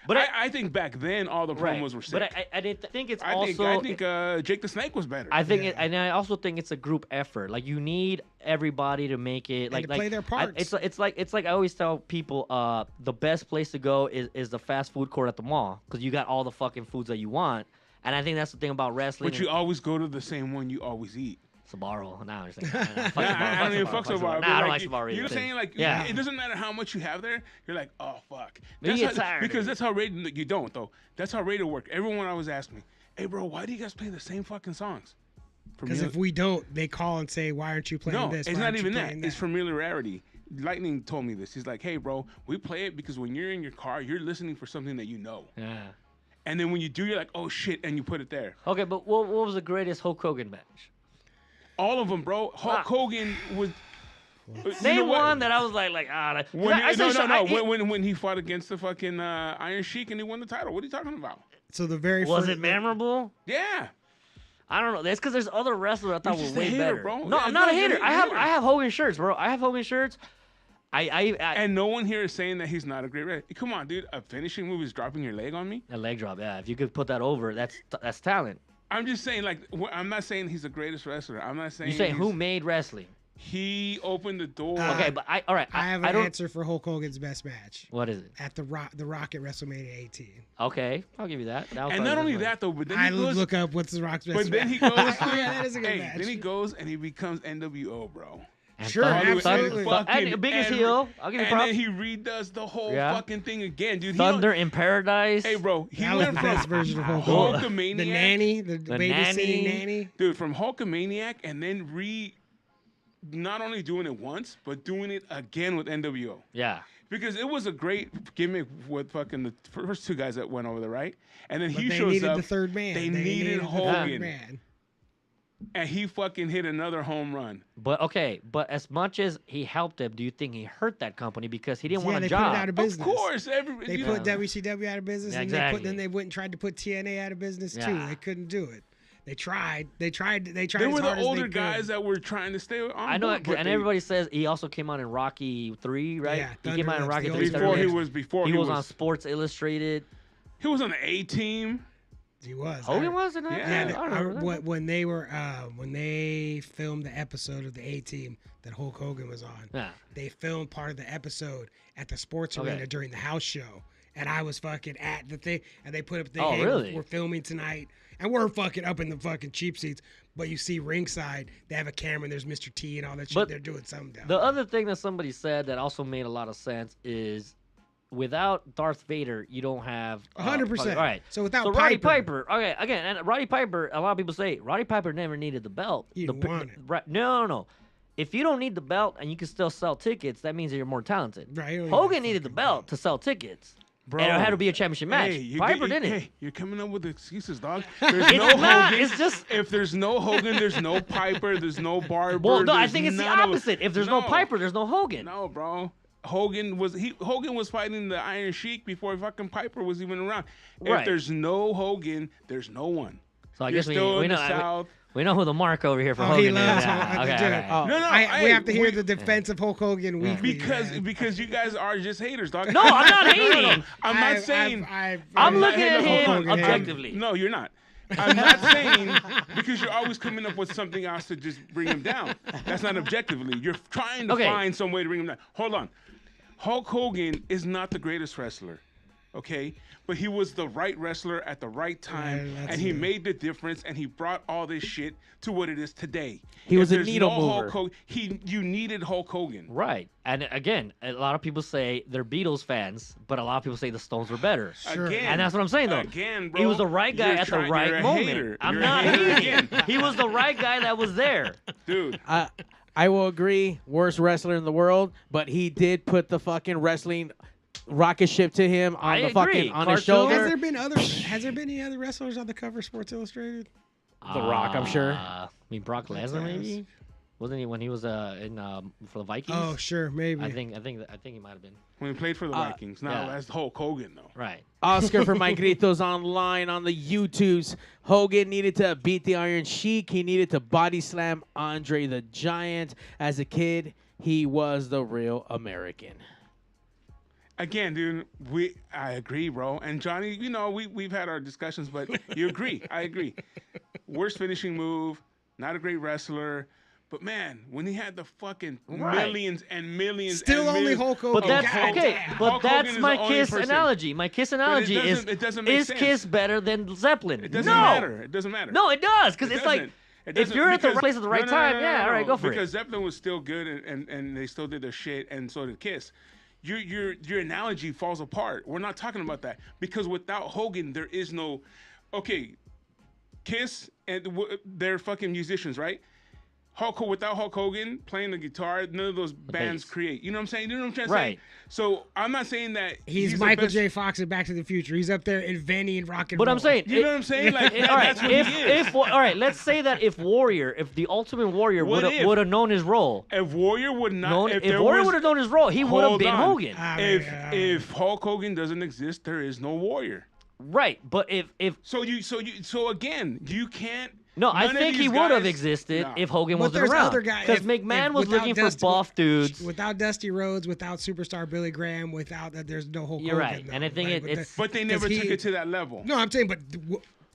but I think back then all the Right. promos were sick. But I didn't think it's I also. think Jake the Snake was better. I think Yeah. and I also think it's a group effort. Like you need everybody to make it. Like to play their parts. It's like I always tell people, the best place to go is the fast food court at the mall because you got all the fucking foods that you want. And I think that's the thing about wrestling. But you always go to the same one you always eat. Sbarro. Nah, I'm just saying. I don't even fuck Sbarro. Nah, I don't like Sbarro You're either. saying like, Yeah. it doesn't matter how much you have there. You're like, oh fuck. But you That's get how- tired of because it. that's how radio. You don't though. That's how radio work. Everyone always asks me, hey bro, why do you guys play the same fucking songs? Because if we don't, they call and say, "Why aren't you playing No, this?" it's Why not aren't you even that. playing It's familiarity. Lightning told me this. He's like, hey bro, we play it because when you're in your car, you're listening for something that you know. Yeah. And then when you do, you're like, oh shit, and you put it there. Okay, but what was the greatest Hulk Hogan match? All of them, bro. Hulk Hogan was. you know Name what? one that I was like ah. When he fought against the fucking Iron Sheik and he won the title. What are you talking about? So the very Was first, it memorable? Yeah. I don't know. That's because there's other wrestlers I thought You're were just a way hater, better. bro. No, Yeah, I'm not no, a hater. you're a I have hater. I have Hogan shirts, bro. I have Hogan shirts. I And no one here is saying that he's not a great wrestler. Come on, dude. A finishing move is dropping your leg on me. a leg drop. Yeah, if you could put that over, that's talent. I'm just saying, like, I'm not saying he's the greatest wrestler. I'm not saying. You saying who he's- made wrestling? He opened the door. Okay, but all right. I have I an don't. answer for Hulk Hogan's best match What is it? at the Rock at WrestleMania 18. Okay, I'll give you that. That was And probably not the only best that though, but then I he goes. look up what's the Rock's best But then he match. goes. Oh, yeah, that is a good hey, match. then he goes and he becomes NWO, bro. one. And Sure, absolutely. And biggest and- heel. I'll give you And props. then he redoes the whole Yeah. fucking thing again, dude. He Thunder in Paradise. Hey, bro, he That was went the from best version of Hulk Hogan. Hulkamaniac, The nanny, the babysitting nanny. nanny. dude, from Hulkamaniac, and then not only doing it once, but doing it again with NWO. Yeah. Because it was a great gimmick with fucking the first two guys that went over there, right? And then But he they shows needed up. the third man. They needed needed the Hogan. third man. And he fucking hit another home run. But okay, but as much as he helped him, do you think he hurt that company because he didn't Yeah, want a they job? put it out of business. Of course, They you put know, WCW out of business, Yeah, and exactly. then they went and tried to put TNA out of business too. Yeah. They couldn't do it. They tried. They tried. they as were hard the as they older could. guys that were trying to stay on. I know, board, but and they- everybody says he also came out in Rocky 3, right? Yeah, he came out in Thunderlips, Rocky the 3. old before he Thunderlips. was on Sports Illustrated. he was on the A team. He was. Hogan was in that? Yeah, Yeah, I don't remember. when they were when they filmed the episode of the A Team that Hulk Hogan was on, Yeah. they filmed part of the episode at the sports Okay. arena during the house show, and I was fucking at the thing, and they put up the Oh, hey, really? we're filming tonight, and we're fucking up in the fucking cheap seats, but you see ringside, they have a camera, and there's Mr. T and all that shit. But They're doing something down The there. other thing that somebody said that also made a lot of sense is without Darth Vader, you don't have 100%. All right. So without Roddy Piper- Piper, okay, again, and Roddy Piper, a lot of people say Roddy Piper never needed the belt. He didn't want it. Right? No. If you don't need the belt and you can still sell tickets, that means that you're more talented. Right, you don't need Hogan the needed the fucking belt to sell tickets. Bro, and it had to be a championship match. Piper didn't. Hey, you're coming up with excuses, dog. There's It's no not. Hogan. It's just. If there's no Hogan, there's no Piper. There's no Barber. Well, no, I there's think it's the none of- opposite. If there's no Piper, there's no Hogan. No, bro. Hogan was fighting the Iron Sheik before fucking Piper was even around. Right. If there's no Hogan, there's no one. So I You're guess we still in know. the South. We know who the mark over here for Oh, Hogan he is. loves Yeah, Hogan. okay, Dude, okay. No, we have to hear we- the defense of Hulk Hogan weekly. because you guys are just haters, dog. No, I'm not hating. I'm not saying. I'm not looking at hating on him Hulk Hogan. objectively. No, you're not. I'm not saying because you're always coming up with something else to just bring him down. That's not objectively. You're trying to Okay. find some way to bring him down. Hold on. Hulk Hogan is not the greatest wrestler, okay? But he was the right wrestler at the right time, Yeah, that's and he it. made the difference, and he brought all this shit to what it is today. He If was a there's needle no mover. Hulk Hogan, you needed Hulk Hogan. Right. And again, a lot of people say they're Beatles fans, but a lot of people say the Stones were better. Sure. Again, And that's what I'm saying, though. Again, bro. He was the right guy you're at the you're right a moment. hater. I'm You're a not hater hating. again. He was the right guy that was there. Dude. I will agree, worst wrestler in the world, but he did put the fucking wrestling rocket ship to him on I the agree. fucking on his Cartoon. Has shoulder. there been any other wrestlers on the cover of Sports Illustrated? The Rock, I'm sure. I mean, Brock Lesnar, maybe? Wasn't he when he was in for the Vikings? Oh, sure, maybe. I think he might have been. When he played for the Vikings. Now yeah. that's Hulk Hogan, though. Right. Oscar for Mike Gritos online on the YouTubes. Hogan needed to beat the Iron Sheik. He needed to body slam Andre the Giant. As a kid, he was the real American. Again, dude, I agree, bro. And Johnny, you know, we've had our discussions, but you agree. I agree. Worst finishing move, not a great wrestler. But man, when he had the fucking Right. millions and millions, Still and only millions, Hulk Hogan. But that's God okay. damn. But Hulk Hogan that's is my the only Kiss person. analogy. My Kiss analogy it doesn't make is sense. Kiss better than Zeppelin? it doesn't no. matter. It doesn't matter. No, it does because It it's like doesn't. It if doesn't, you're at the because- right place at the right time, yeah, all right, go for because it. Zeppelin was still good, and they still did their shit, and so did Kiss. Your analogy falls apart. We're not talking about that because without Hogan, there is no. Okay, Kiss and they're fucking musicians, right? Without Hulk Hogan playing the guitar, none of those bands bass. create. You know what I'm saying? You know what I'm trying to Right. say? So I'm not saying that He's the Michael best- J. Fox in Back to the Future. He's up there inventing rock and But roll. I'm saying, You know what I'm saying? Like all right, that's what he is. if all right, let's say that if the Ultimate Warrior What if? would have known his role, If Warrior would not, if there Warrior was- would have known his role, he would have Hold been on. Hogan. If Hulk Hogan doesn't exist, there is no Warrior. Right, but if So again, you can't. no, I none of think he these would have guys- existed Nah. if Hogan But wasn't there's around. other guys. Because McMahon was without looking for Dusty- buff dudes. Without Dusty Rhodes, without superstar Billy Graham, without that, there's no Hulk You're Hogan. right, though. and I think Like, it's- But they never took it to that level. No, I'm saying, but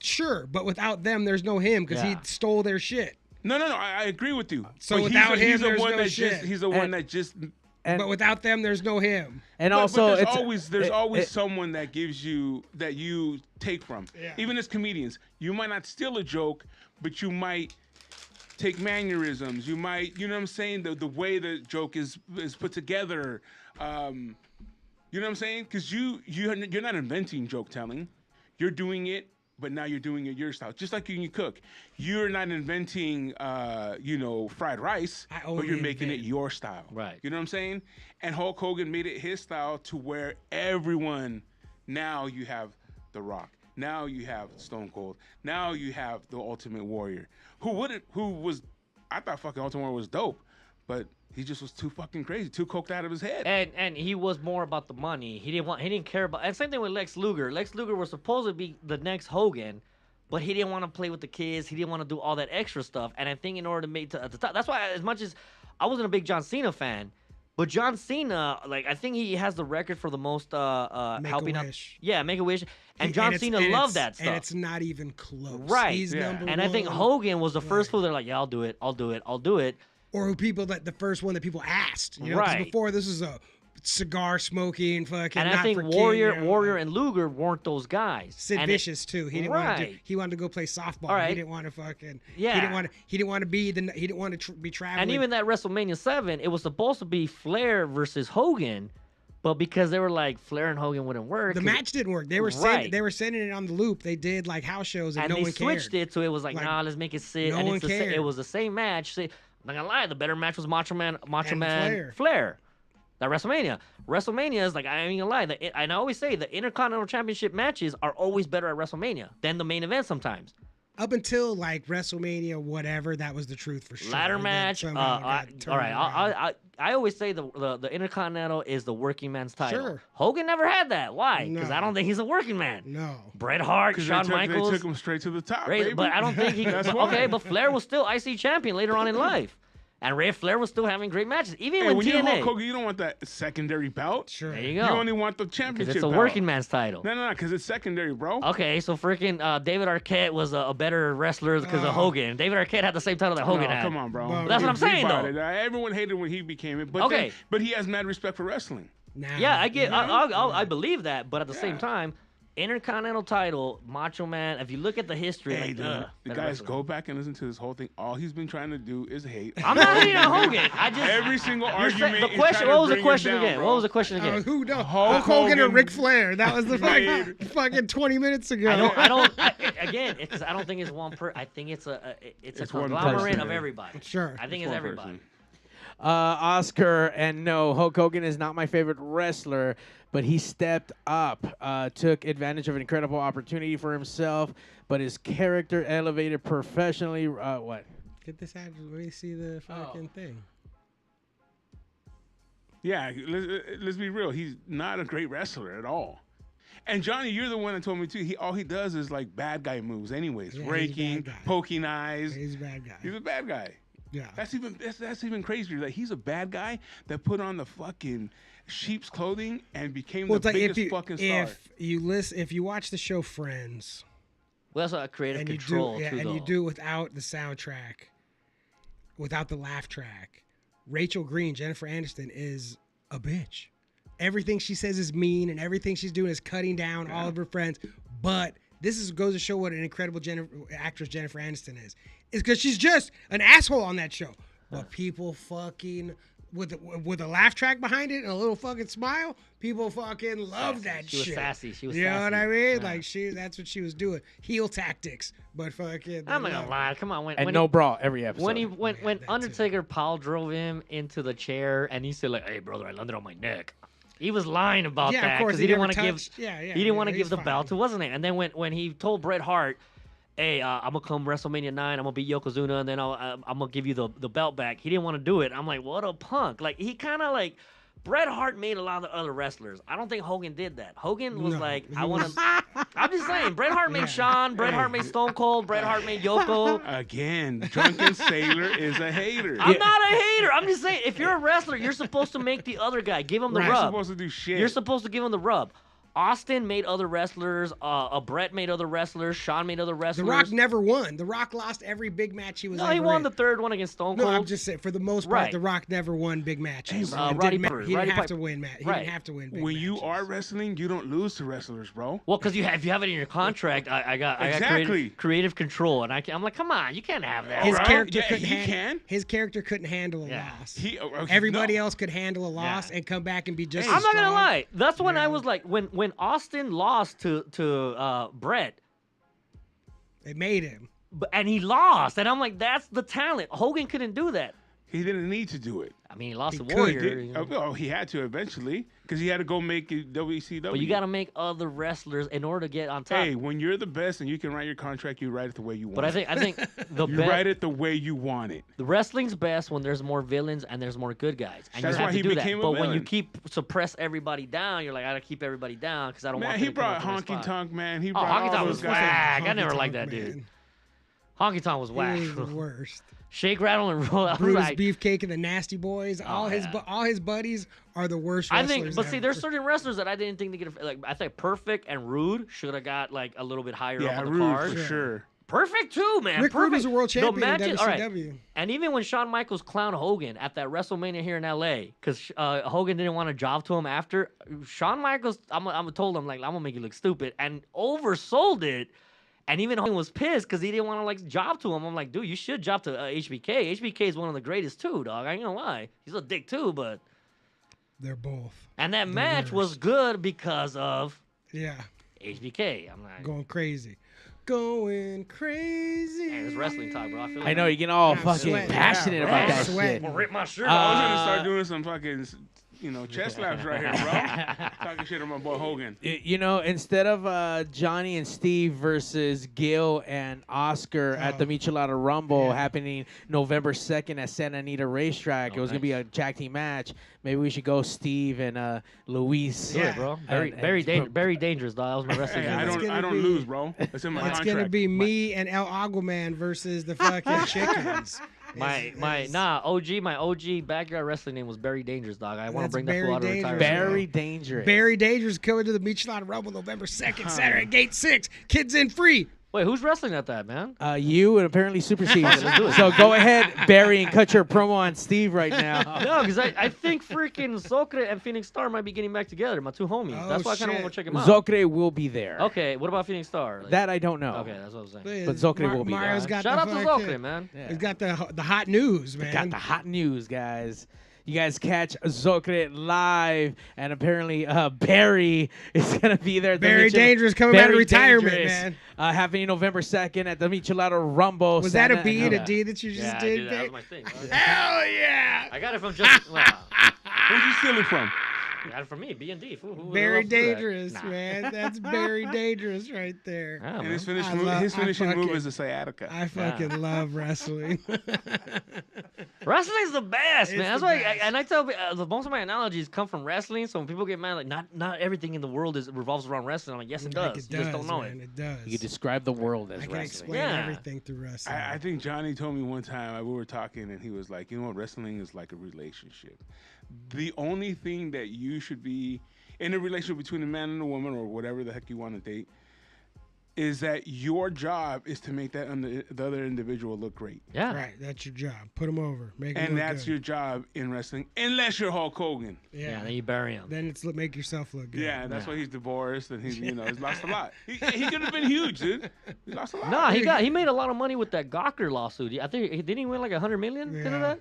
sure, but without them, there's no him because he Yeah. stole their shit. No. I agree with you. So But without him, he's the there's one no that shit. just. He's the one And- that just. And, But without them, there's no him. and But also, there's always it- someone that gives you that you take from. Yeah. Even as comedians, you might not steal a joke, but you might take mannerisms. You might, you know what I'm saying? The way the joke is put together. You know what I'm saying? Because you're not inventing joke telling. You're doing it, but now you're doing it your style. Just like when you cook, you're not inventing fried rice, I but only you're making it invent. your style. Right. You know what I'm saying? And Hulk Hogan made it his style to where everyone, now you have The Rock. Now you have Stone Cold. Now you have the Ultimate Warrior. I thought fucking Ultimate Warrior was dope, but he just was too fucking crazy, too coked out of his head. And he was more about the money. He didn't care about. And same thing with Lex Luger. Lex Luger was supposed to be the next Hogan, but he didn't want to play with the kids. He didn't want to do all that extra stuff. And I think in order to make to at the top, that's why as much as I wasn't a big John Cena fan, but John Cena, like I think he has the record for the most helping out. Make-A-Wish. Yeah, Make-A-Wish. And John Cena loved that stuff. And it's not even close. Right. He's Yeah. number And I think one. Hogan was the first fool. They're like, yeah, I'll do it. Or people that the first one that people asked. You know, 'cause Right. before this was a cigar smoking fucking. And I not think for kid, Warrior you know, Warrior and Luger weren't those guys. Sid And it- Vicious too. He didn't want to. Right. He wanted to go play softball. All right. He didn't want to fucking. Yeah. He didn't want to. He didn't want to be the. He didn't want to be traveling. And even that WrestleMania 7, it was supposed to be Flair versus Hogan, but because they were like Flair and Hogan wouldn't work. the 'cause- match didn't work. They were Right. they were sending it on the loop. They did like house shows and, and no they one switched cared. it so it was like, Like, nah, let's make it sit. no and one it's cared. it was the same match. See, I'm not gonna lie, the better match was Macho Man Flair. Flair. That WrestleMania is like, I ain't gonna lie. And I always say the Intercontinental Championship matches are always better at WrestleMania than the main event sometimes. Up until like WrestleMania, whatever, that was the truth for sure. Ladder And then match. somehow it got All turned right. around. I always say the Intercontinental is the working man's title. Sure. Hogan never had that. Why? Because No. I don't think he's a working man. No. Bret Hart, Because Shawn they Michaels. took him straight to the top, Right, baby. but I don't think he. That's but, why. okay, but Flair was still IC champion later on in life, and Ray Flair was still having great matches, even Hey, with when you're Hulk TNA. Hogan, you don't want that secondary belt. Sure. There you You go. only want the Because championship it's a belt. working man's title. No, because it's secondary, bro. Okay, so freaking David Arquette was a better wrestler because of Hogan. David Arquette had the same title that Hogan No, had. come on, bro. Well, that's what I'm Think saying, about though. it. Everyone hated when he became it, but Okay. but he has mad respect for wrestling. Now, Yeah, I get. you know? I believe that, but at the same Yeah. time, Intercontinental title, Macho Man. If you look at the history, Hey, like, dude, the better guys wrestler. go back and listen to this whole thing. All he's been trying to do is hate. I'm not hating on Hogan. I just Every single you're saying- argument. the is question. trying What to was the bring it question down, again? bro. What was the question again? Who knows? Hulk Hogan or Hogan Ric Flair? That was the made- fucking 20 minutes ago. I don't. Again, it's 'cause I don't think it's one per. I think it's a one conglomerate person, of yeah. everybody. Sure. I think It's it's one everybody. person. Oscar, and no, Hulk Hogan is not my favorite wrestler, but he stepped up, took advantage of an incredible opportunity for himself, but his character elevated professionally. What? Get this out. Let me see the fucking thing. Yeah, let's be real. He's not a great wrestler at all. And Johnny, you're the one that told me too. All he does is like bad guy moves, anyways. Yeah, he's a Raking, bad guy. poking eyes. He's a bad guy. He's a bad guy. Yeah. That's even crazier. That he's a bad guy that put on the fucking sheep's clothing and became Well, the it's like biggest fucking star. if you watch the show Friends We also have creative and control too, and though. you do it without the soundtrack, without the laugh track, Rachel Green, Jennifer Aniston is a bitch. Everything she says is mean, and everything she's doing is cutting down all of her friends. But this goes to show what an incredible actress Jennifer Aniston is. It's because she's just an asshole on that show. But people fucking with a laugh track behind it and a little fucking smile, people fucking love that She was shit. sassy. She was You know sassy. what I mean? Yeah. Like that's what she was doing. Heel tactics, but fucking. I'm not gonna lie. Come on, And no bra every episode. when that too. Undertaker Paul drove him into the chair and he said like, "Hey brother, I landed on my neck." He was lying about Yeah, of that course, because he he didn't never want to give. touched- yeah, He didn't want to yeah, give he's the fine. belt to wasn't it? And then when he told Bret Hart, "Hey, I'm gonna come WrestleMania 9. I'm gonna beat Yokozuna, and then I'm gonna give you the belt back." He didn't want to do it. I'm like, what a punk! Like he kind of like. Bret Hart made a lot of other wrestlers. I don't think Hogan did that. Hogan was No, like, he I want was- to. I'm just saying, Bret Hart made Yeah. Shawn, Bret Hart made Stone Cold, Bret Hart made Yoko. Again, Drunken Sailor is a hater. I'm not a hater. I'm just saying, if you're a wrestler, you're supposed to make the other guy. Give him the Right. You're rub. supposed to do shit. You're supposed to give him the rub. Austin made other wrestlers. Bret made other wrestlers. Shawn made other The wrestlers. Rock never won. The Rock lost every big match he was No, ever he won in. the third one against Stone No, Cold. I'm just saying, for the most part, Right. The Rock never won big matches. Hey, And Roddy didn't ma- Piper. He didn't Roddy have Piper. to win He Right. didn't have to win big when you matches. are wrestling, you don't lose to wrestlers, bro. Well, because if you have it in your contract, I got Exactly. creative control, and I'm like, come on, you can't have that. His Right? character Yeah, couldn't he can. His character couldn't handle a Yeah. loss. No. Everybody else could handle a loss Yeah. and come back and be just. I'm as not gonna strong. lie. That's when I Yeah. was like, when Austin lost to Bret, It made him. and he lost, and I'm like, that's the talent. Hogan couldn't do that. He didn't need to do it. I mean, he lost He to could, Warrior. Did- you know. oh, he had to eventually because he had to go make it WCW. But you got to make other wrestlers in order to get on top. Hey, when you're the best and you can write your contract, you write it the way you want. But I think the you best. write it the way you want it. The wrestling's best when there's more villains and there's more good guys, and That's you have why to he do that. became a But when you villain. keep suppress everybody down, you're like, I gotta keep everybody down because I don't want. Man, them he to come brought up in my Honky spot. Tonk, man. He Oh, brought Honky all Tonk those was guys. whack. I Honky never Tonk, liked that man. dude. Honky Tonk was whack. He was the worst. Shake, rattle, and roll. I was Brutus like, Beefcake and the Nasty Boys. All his yeah. all his buddies are the worst I wrestlers. think, but see, ever. there's certain wrestlers that I didn't think they could. Like, I think Perfect and Rude should have got like a little bit higher Yeah, up on the Rude card. for sure. Perfect too, man. Rick Perfect. Rude was a world The champion in matches- all right. WCW. And even when Shawn Michaels clowned Hogan at that WrestleMania here in LA, because Hogan didn't want to job to him after, Shawn Michaels, I'm told him like, I'm gonna make you look stupid, and oversold it. And even Hogan was pissed because he didn't want to like job to him. I'm like, dude, you should job to HBK. HBK is one of the greatest too, dog. I ain't gonna lie, he's a dick too, but. They're both. And that The match was worst. good because of Yeah, HBK. I'm like, going crazy. Going crazy. man, it's wrestling talk, bro. I feel like I know you're getting all I'm fucking sweating. passionate Yeah, about bro. that Sweating. shit. I'm gonna rip my shirt I was off. gonna start doing some fucking chest slaps right here, bro. Talking shit on my boy Hogan. Instead of Johnny and Steve versus Gil and Oscar at the Michelada Rumble happening November 2nd at Santa Anita Racetrack, it was going to be a tag team match. Maybe we should go Steve and Luis. Do it, bro. Very dangerous, dog. That was my wrestling. Hey, I don't lose, bro. That's in my contract. It's gonna be me and El Aguaman versus the fucking chickens. My OG backyard wrestling name was Very Dangerous, dog. I want to bring that Very fool out of Dangerous. retirement. Very dangerous. Very Dangerous coming to the Michelada Rumble November 2nd, Saturday, Gate 6. Kids in free. Wait, who's wrestling at that, man? You and apparently Super Steve. Let's do it. So go ahead, Barry, and cut your promo on Steve right now. No, because I think freaking Zocre and Phoenix Star might be getting back together, my two homies. Oh, That's why I kind of shit. want to check them out. Zocre will be there. Okay, what about Phoenix Star? Like, That I don't know. okay, that's what I'm saying. But Zocre will be Mario's there. got Shout out the to fucking- Zocre, man. Yeah. He's got the hot news, man. Got the hot news, guys. You guys catch Zocre live, and apparently Barry is going to be there. at the Very Dangerous coming out of retirement, man. Happening November 2nd at the Michelada Rumble. Was that a Santa B and a Ana. D that you just Yeah, did? dude, that was babe? my thing. Hell yeah! I got it from just. Well, Where'd you steal it from? got it from me, B&D. Very else do that? dangerous, Nah. man. That's very dangerous right there. Yeah, And man. his I finishing move fucking- is a sciatica. I fucking love wrestling. Wrestling's the best, It's man. That's the why, best. and I tell most of my analogies come from wrestling. So when people get mad, like not everything in the world revolves around wrestling. I'm like, yes, it Like, does. You just don't know man, it. It does. You can describe the world as I can wrestling. explain Yeah. everything through wrestling. I think Johnny told me one time, we were talking, and he was like, you know what, wrestling is like a relationship. The only thing that you should be in a relationship between a man and a woman, or whatever the heck you want to date, is that your job is to make that the other individual look great. Yeah. Right, that's your job. Put them over. Make 'em And look that's good. your job in wrestling, unless you're Hulk Hogan. Yeah. Then you bury him. Then it's make yourself look good. Yeah, that's Yeah. why he's divorced, and he's he's lost a lot. He could have been huge, dude. He lost a lot. Nah, he made a lot of money with that Gawker lawsuit. I think didn't he win like $100 million? Yeah. Because of that?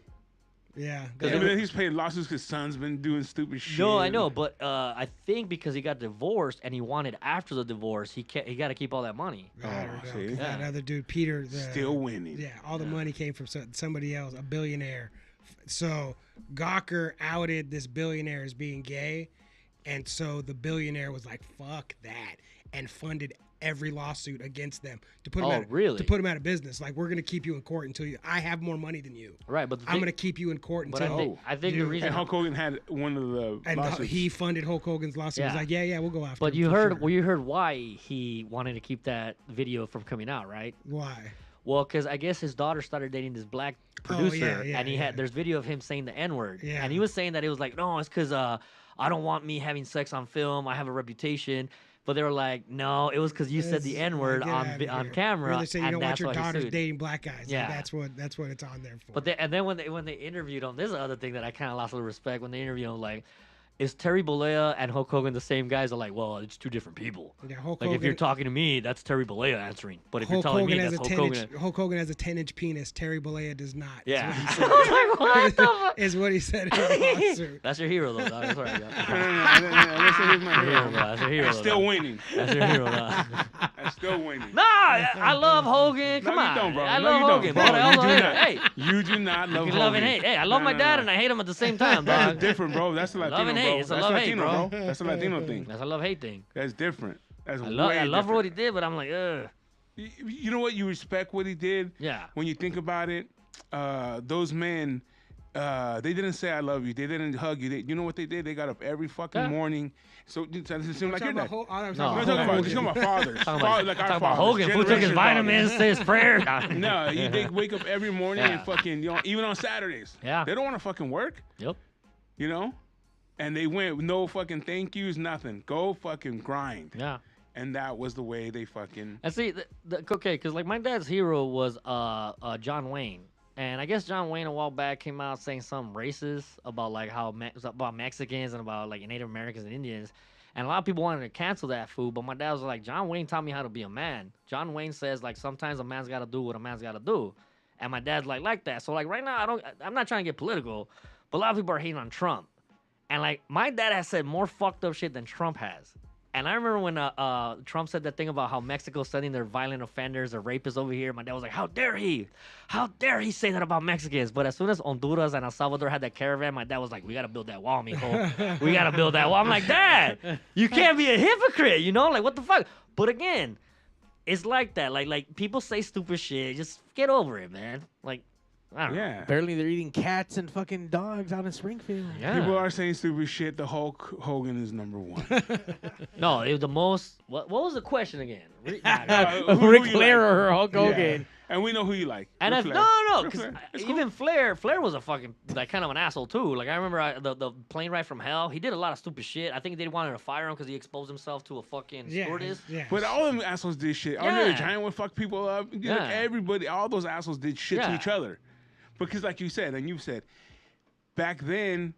Yeah. Yeah, but then he's paying lawsuits because son's been doing stupid shit. No, I know, but I think because he got divorced and he wanted after the divorce, he got to keep all that money. I don't know, see? 'cause that Yeah. other dude, Peter, Still winning. Yeah, all the money came from somebody else, a billionaire. So Gawker outed this billionaire as being gay, and so the billionaire was like, "Fuck that," and funded every lawsuit against them to put them really? to put them out of business. Like, we're gonna keep you in court until I have more money than you. Right, but I'm gonna keep you in court But until. I think the you- reason. And Hulk Hogan had one of the and lawsuits. he funded Hulk Hogan's lawsuit. He's Yeah. like, yeah, we'll go after. But him you for heard, sure." well, you heard why he wanted to keep that video from coming out, right? Why? Well, because I guess his daughter started dating this black producer, yeah, and he yeah. had there's video of him saying the N word, Yeah. and he was saying that it was like, no, it's because I don't want me having sex on film. I have a reputation. But they were like, no, it was because you said the It's- N word get outta on here. camera, Or they say you and don't want that's your why he daughter's sued. dating black guys. Yeah. Like, that's what it's on there for. But then when they interviewed him, this is the other thing that I kind of lost a little respect when they interviewed him. Like, is Terry Bollea and Hulk Hogan the same guys? Are like, well, it's two different people. Yeah, Hulk Like, if you're Hogan- talking to me, that's Terry Bollea answering. But if Hulk you're telling Hogan me, has that's a Hulk 10-inch. Hogan. Hulk Hogan has a 10-inch penis. Terry Bollea does not. is Yeah. what he I said. was like, what the fuck? Is what he said in the lawsuit. That's your hero, though, dog. That's all right, No, dog. no, no, listen, he's my Hero, hero. dog. That's your hero. I'm still dog. winning. That's your hero, dog. I'm still winning. Nah, I love Hogan. Come no, on. you don't, bro. I no, love you don't, Hogan, bro. but I also You do hate not. Hey, You do not love you Hogan. can love and hate. Hey, I love my dad and I hate him at the same time, That's dog. different, bro. That's a Latino, Love and hate. bro. It's a That's love-hate, Latino, bro. That's a Latino thing. That's a love-hate thing. That's different. That's I way love different. what he did, but I'm like, ugh. You know what? You respect what he did. Yeah. When you think about it, those men, they didn't say I love you. They didn't hug you. You know what they did? They got up every fucking Yeah. morning. So it doesn't seem like you're that. No. I'm talking about, just talking about fathers. Talking Fathers, like our talking about fathers, Hogan, who took his generation vitamins, fathers. say his prayer. No, they wake up every morning Yeah. and fucking, even on Saturdays. Yeah. They don't want to fucking work, Yep. you know? And they went with no fucking thank yous, nothing. Go fucking grind. Yeah. And that was the way they fucking. And see, okay, because like my dad's hero was John Wayne, and I guess John Wayne a while back came out saying something racist about like how about Mexicans and about like Native Americans and Indians, and a lot of people wanted to cancel that fool. But my dad was like, John Wayne taught me how to be a man. John Wayne says like sometimes a man's got to do what a man's got to do, and my dad's like that. So like right now I'm not trying to get political, but a lot of people are hating on Trump, and like my dad has said more fucked up shit than Trump has. And I remember when Trump said that thing about how Mexico's sending their violent offenders or rapists over here. My dad was like, how dare he? How dare he say that about Mexicans? But as soon as Honduras and El Salvador had that caravan, my dad was like, we got to build that wall, mijo. We got to build that wall. I'm like, Dad, you can't be a hypocrite, you know? Like, what the fuck? But again, it's like that. Like people say stupid shit. Just get over it, man. Like, I don't know. Yeah. Apparently, they're eating cats and fucking dogs out in Springfield. Yeah. People are saying stupid shit. The Hulk Hogan is number one. No, it was the most. What was the question again? Who Ric you Flair like? or Hulk Hogan. Yeah. And we know who you like. And Ric if Flair. no, Ric because Flair. It's even Flair was a fucking like kind of an asshole too. Like I remember the plane ride from hell. He did a lot of stupid shit. I think they wanted to fire him because he exposed himself to a fucking stewardess. Yeah. But all them assholes did shit. Andre the Yeah. Giant would fuck people up. Like Yeah. everybody, all those assholes did shit to Yeah. each other. Because like you said, and you've said, back then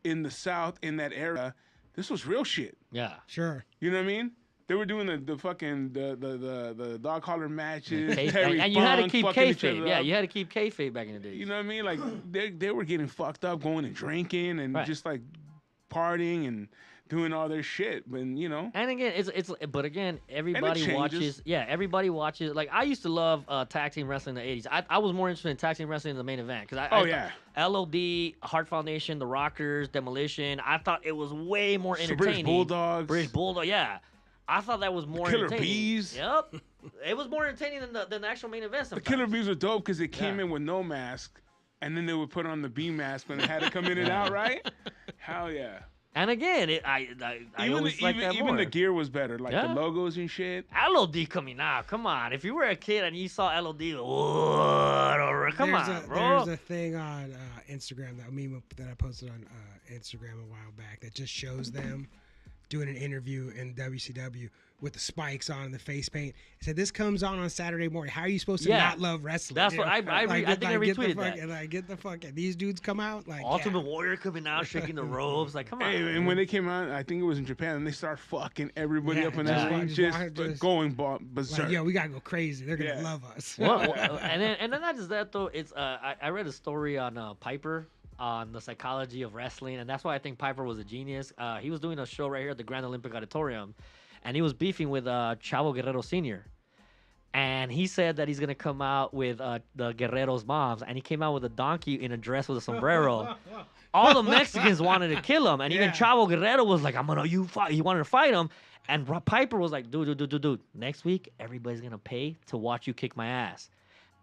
in the South, in that era, this was real shit. Yeah. Sure. You know what I mean? They were doing the fucking the dog collar matches. K- Terry and you had to Funk keep fucking each kayfabe. other Yeah, up. you had to keep kayfabe back in the day. You know what I mean? Like they were getting fucked up, going and drinking and Right. just like partying and doing all their shit. But you know, And again, it's but again, everybody changes. watches. Yeah, everybody watches. Like I used to love tag team wrestling in the '80s. I was more interested in tag team wrestling in the main event because LOD, Heart Foundation, The Rockers, Demolition. I thought it was way more So entertaining. British Bulldogs. British Bulldog, yeah. I thought that was more Killer entertaining. Bees. Yep. It was more entertaining than the actual main event. The Sometimes. Killer Bees were dope because they came Yeah. in with no mask, and then they would put on the bee mask when they had to come in and out, right? Hell yeah! And again, I always like that even more. the gear was better, like Yeah. the logos and shit. LOD coming out. Come on. If you were a kid and you saw LOD, come on, bro. There's a thing on Instagram that I posted on Instagram a while back that just shows them doing an interview in WCW with the spikes on and the face paint. It said, this comes on Saturday morning. How are you supposed to Yeah. not love wrestling? That's You what know? I think I get the retweeted fuck, that. And I get the fuck. And these dudes come out like Ultimate Warrior coming out, shaking the ropes. Like, come on. Hey, and when they came out, I think it was in Japan, and they start fucking everybody Yeah, up in just that ring, walk- just just- going like, berserk. yo, we gotta go crazy. They're gonna Yeah. love us. and then not just that though. It's I read a story on Piper on the psychology of wrestling, and that's why I think Piper was a genius. He was doing a show right here at the Grand Olympic Auditorium, and he was beefing with Chavo Guerrero Sr. And he said that he's gonna come out with the Guerrero's moms, and he came out with a donkey in a dress with a sombrero. All the Mexicans wanted to kill him, and even Yeah. Chavo Guerrero was like, "I'm gonna you fight." He wanted to fight him, and Piper was like, "Dude, next week everybody's gonna pay to watch you kick my ass."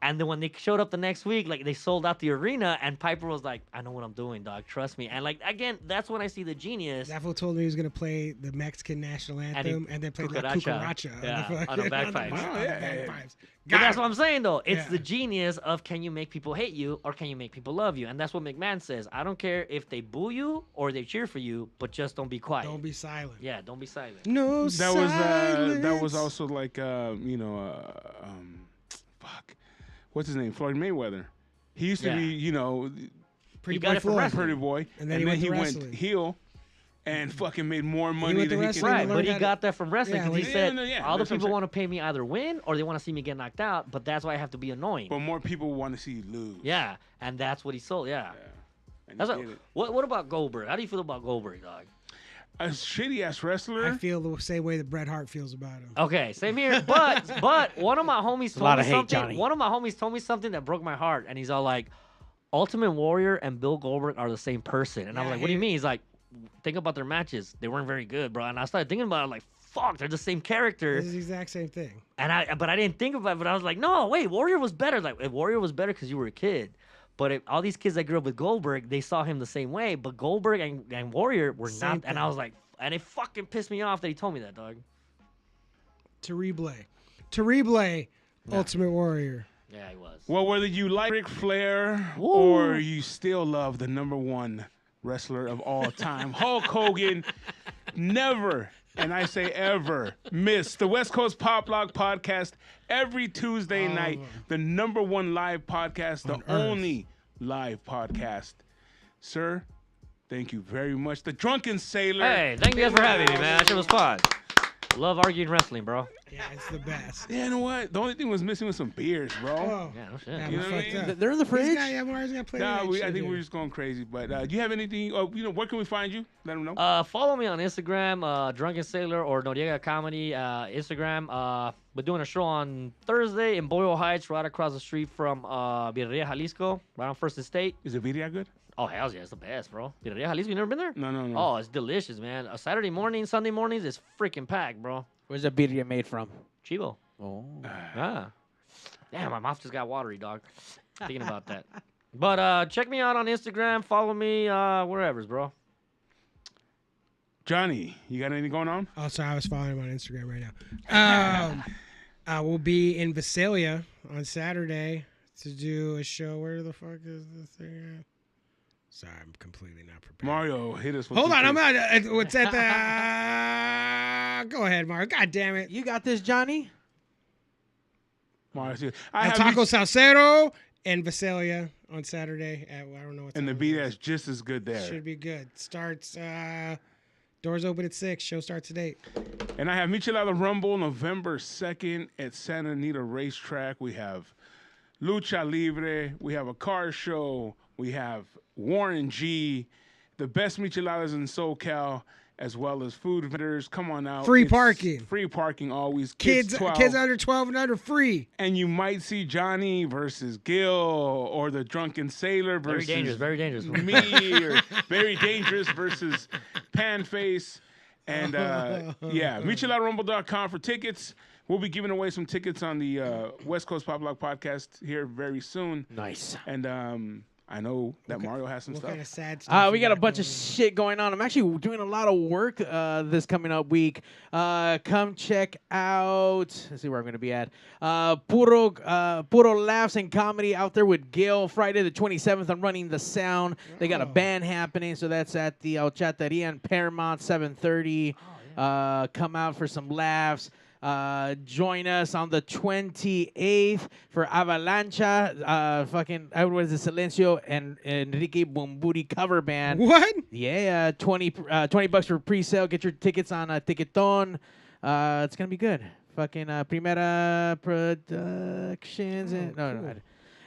And then when they showed up the next week, like they sold out the arena, and Piper was like, "I know what I'm doing, dog. Trust me." And like again, that's when I see the genius. That fool told me he was gonna play the Mexican national anthem and then play La Cucaracha. Cucaracha Yeah, on the bagpipes. Oh, yeah. bagpipes. But that's Got what I'm saying, though. It's Yeah. the genius of can you make people hate you or can you make people love you? And that's what McMahon says. I don't care if they boo you or they cheer for you, but just don't be quiet. Don't be silent. Yeah, don't be silent. No That was silence. also like fuck, what's his name? Floyd Mayweather. He used to Yeah. be, Pretty He got boy it from Floyd. wrestling. pretty boy, And then he went to went wrestling. heel, and fucking made more money went to than he wrestling can. Right, and but learned he how to- got that from wrestling Yeah, because he like- said Yeah, all the that's what I'm people saying. want to pay me either win or they want to see me get knocked out, but that's why I have to be annoying. But more people want to see you lose. Yeah, and that's what he sold. Yeah. And That's he what, did it. what about Goldberg? How do you feel about Goldberg, dog? A shitty ass wrestler. I feel the same way that Bret Hart feels about him. Okay, same here. But one of my homies a told lot me of hate, something. Johnny. One of my homies told me something that broke my heart, and he's all like, "Ultimate Warrior and Bill Goldberg are the same person." And I was Yeah, like, "What do you he- mean?" He's like, "Think about their matches. They weren't very good, bro." And I started thinking about it, like, "Fuck, they're the same character." It's the exact same thing. But I didn't think about it. But I was like, "No, wait, Warrior was better. Like, if Warrior was better because you were a kid." But if all these kids that grew up with Goldberg, they saw him the same way. But Goldberg and Warrior were Same not. thing. And I was like, and it fucking pissed me off that he told me that, dog. Terrible. Ultimate Warrior. Yeah, he was. Well, whether you like Ric Flair Woo. or you still love the #1 wrestler of all time, Hulk Hogan, never, and I say ever, miss the West Coast Pop Lock podcast every Tuesday night. The #1 live podcast, the On Earth. only live podcast. Sir, thank you very much. The Drunken Sailor. Hey, thank you guys for having me, man. That shit was fun. Love arguing wrestling, bro. Yeah, it's the best. Yeah, you know what? The only thing was missing was some beers, bro. Oh, Yeah, no shit. yeah, You we're know what I fucked mean? up. They're in the fridge. These guys, yeah, Mars got plenty of that I shit think here. we're just going crazy. But do you have anything? Where can we find you? Let them know. Follow me on Instagram, Drunken Sailor or Noriega Comedy Instagram. We're doing a show on Thursday in Boyle Heights, right across the street from Birria, Jalisco, right on First Estate. Is the video good? Oh, hell yeah, it's the best, bro. Birria, Jalisco, you never been there? No. Oh, it's delicious, man. A Saturday morning, Sunday mornings, it's freaking packed, bro. Where's the birria made from? Chivo. Oh. Ah. Damn, my mouth just got watery, dog. Thinking about that. But check me out on Instagram. Follow me wherever, bro. Johnny, you got anything going on? Oh, sorry, I was following him on Instagram right now. I will be in Visalia on Saturday to do a show. Where the fuck is this thing at? Sorry, I'm completely not prepared. Mario, hit us with Hold on, some I'm things. not. What's at the? Go ahead, Mario. God damn it. You got this, Johnny? Mario, El Taco Salsero and Visalia on Saturday at I don't know what time. and the beat that's just as good there. should be good. Starts. Doors open at 6. Show starts at 8. And I have Michelada Rumble November 2nd at Santa Anita Racetrack. We have Lucha Libre. We have a car show. We have Warren G, the best micheladas in SoCal, as well as food vendors. Come on out. Free It's parking. Free parking always. Kids 12. under 12 and under free. And you might see Johnny versus Gil or the Drunken Sailor versus Very dangerous. me or Very Dangerous versus Panface. And micheladarumble.com for tickets. We'll be giving away some tickets on the West Coast Pop Lock podcast here very soon. Nice. And I know that Mario has some What stuff. kind of sad stuff? We you got a bunch of going on? shit going on. I'm actually doing a lot of work this coming up week. Come check out. Let's see where I'm going to be at. Puro Laughs and Comedy out there with Gil. Friday the 27th, I'm running the sound. They got a band happening, so that's at the Alchateria in Paramount, 7:30. Come out for some laughs. Join us on the 28th for Avalancha. What is it? Silencio and Enrique Bumburi cover band. What? Yeah, $20 for pre-sale. Get your tickets on Ticketon. It's gonna be good. Primera Productions. No.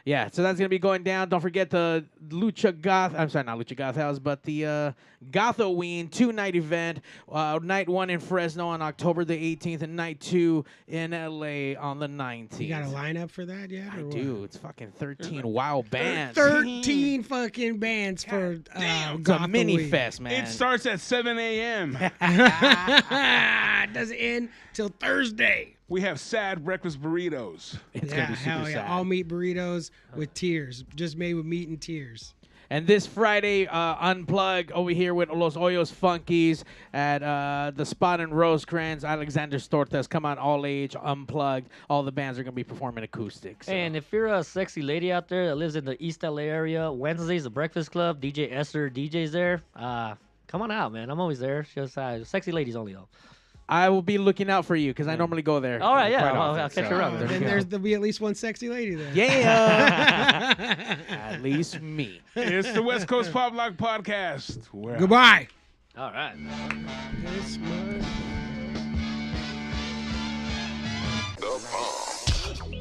Yeah, so that's going to be going down. Don't forget the Lucha Goth. I'm sorry, not Lucha Goth House, but the Gothoween 2-night event. Night 1 in Fresno on October the 18th and night 2 in LA on the 19th. You got a lineup for that yet? I or what? do. It's fucking 13 wow bands. 13 fucking bands for It's a mini Gothoween. fest, man. It starts at 7 a.m. It doesn't end till Thursday. We have sad breakfast burritos. It's Yeah, going to be super hell yeah. sad. All meat burritos with tears. Just made with meat and tears. And this Friday, Unplug over here with Los Hoyos Funkies at the Spot in Rosecrans, Alexander Stortas. Come on, all age, Unplugged. All the bands are going to be performing acoustic. So. And if you're a sexy lady out there that lives in the East LA area, Wednesday's the Breakfast Club. DJ Esther DJ's there. Come on out, man. I'm always there. Just sexy ladies only, though. I will be looking out for you because I normally go there. All right, yeah. quite I'll often, catch you around. there Then you go. there'll be at least one sexy lady there. Yeah. At least me. It's the West Coast Pop Lock Podcast. We're out. Goodbye. All right. This month.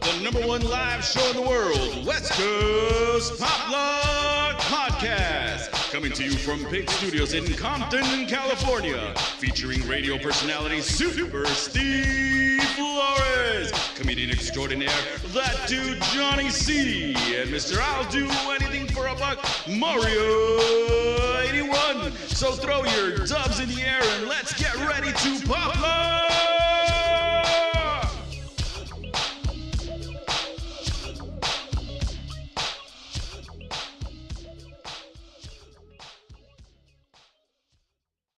The number one live show in the world, West Coast Pop Lock Podcast. Coming to you from Pig Studios in Compton, California. Featuring radio personality Super Steve Flores. Comedian extraordinaire, that dude Johnny C. And Mr. I'll Do Anything for a Buck, Mario 81. So throw your dubs in the air and let's get ready to pop lock.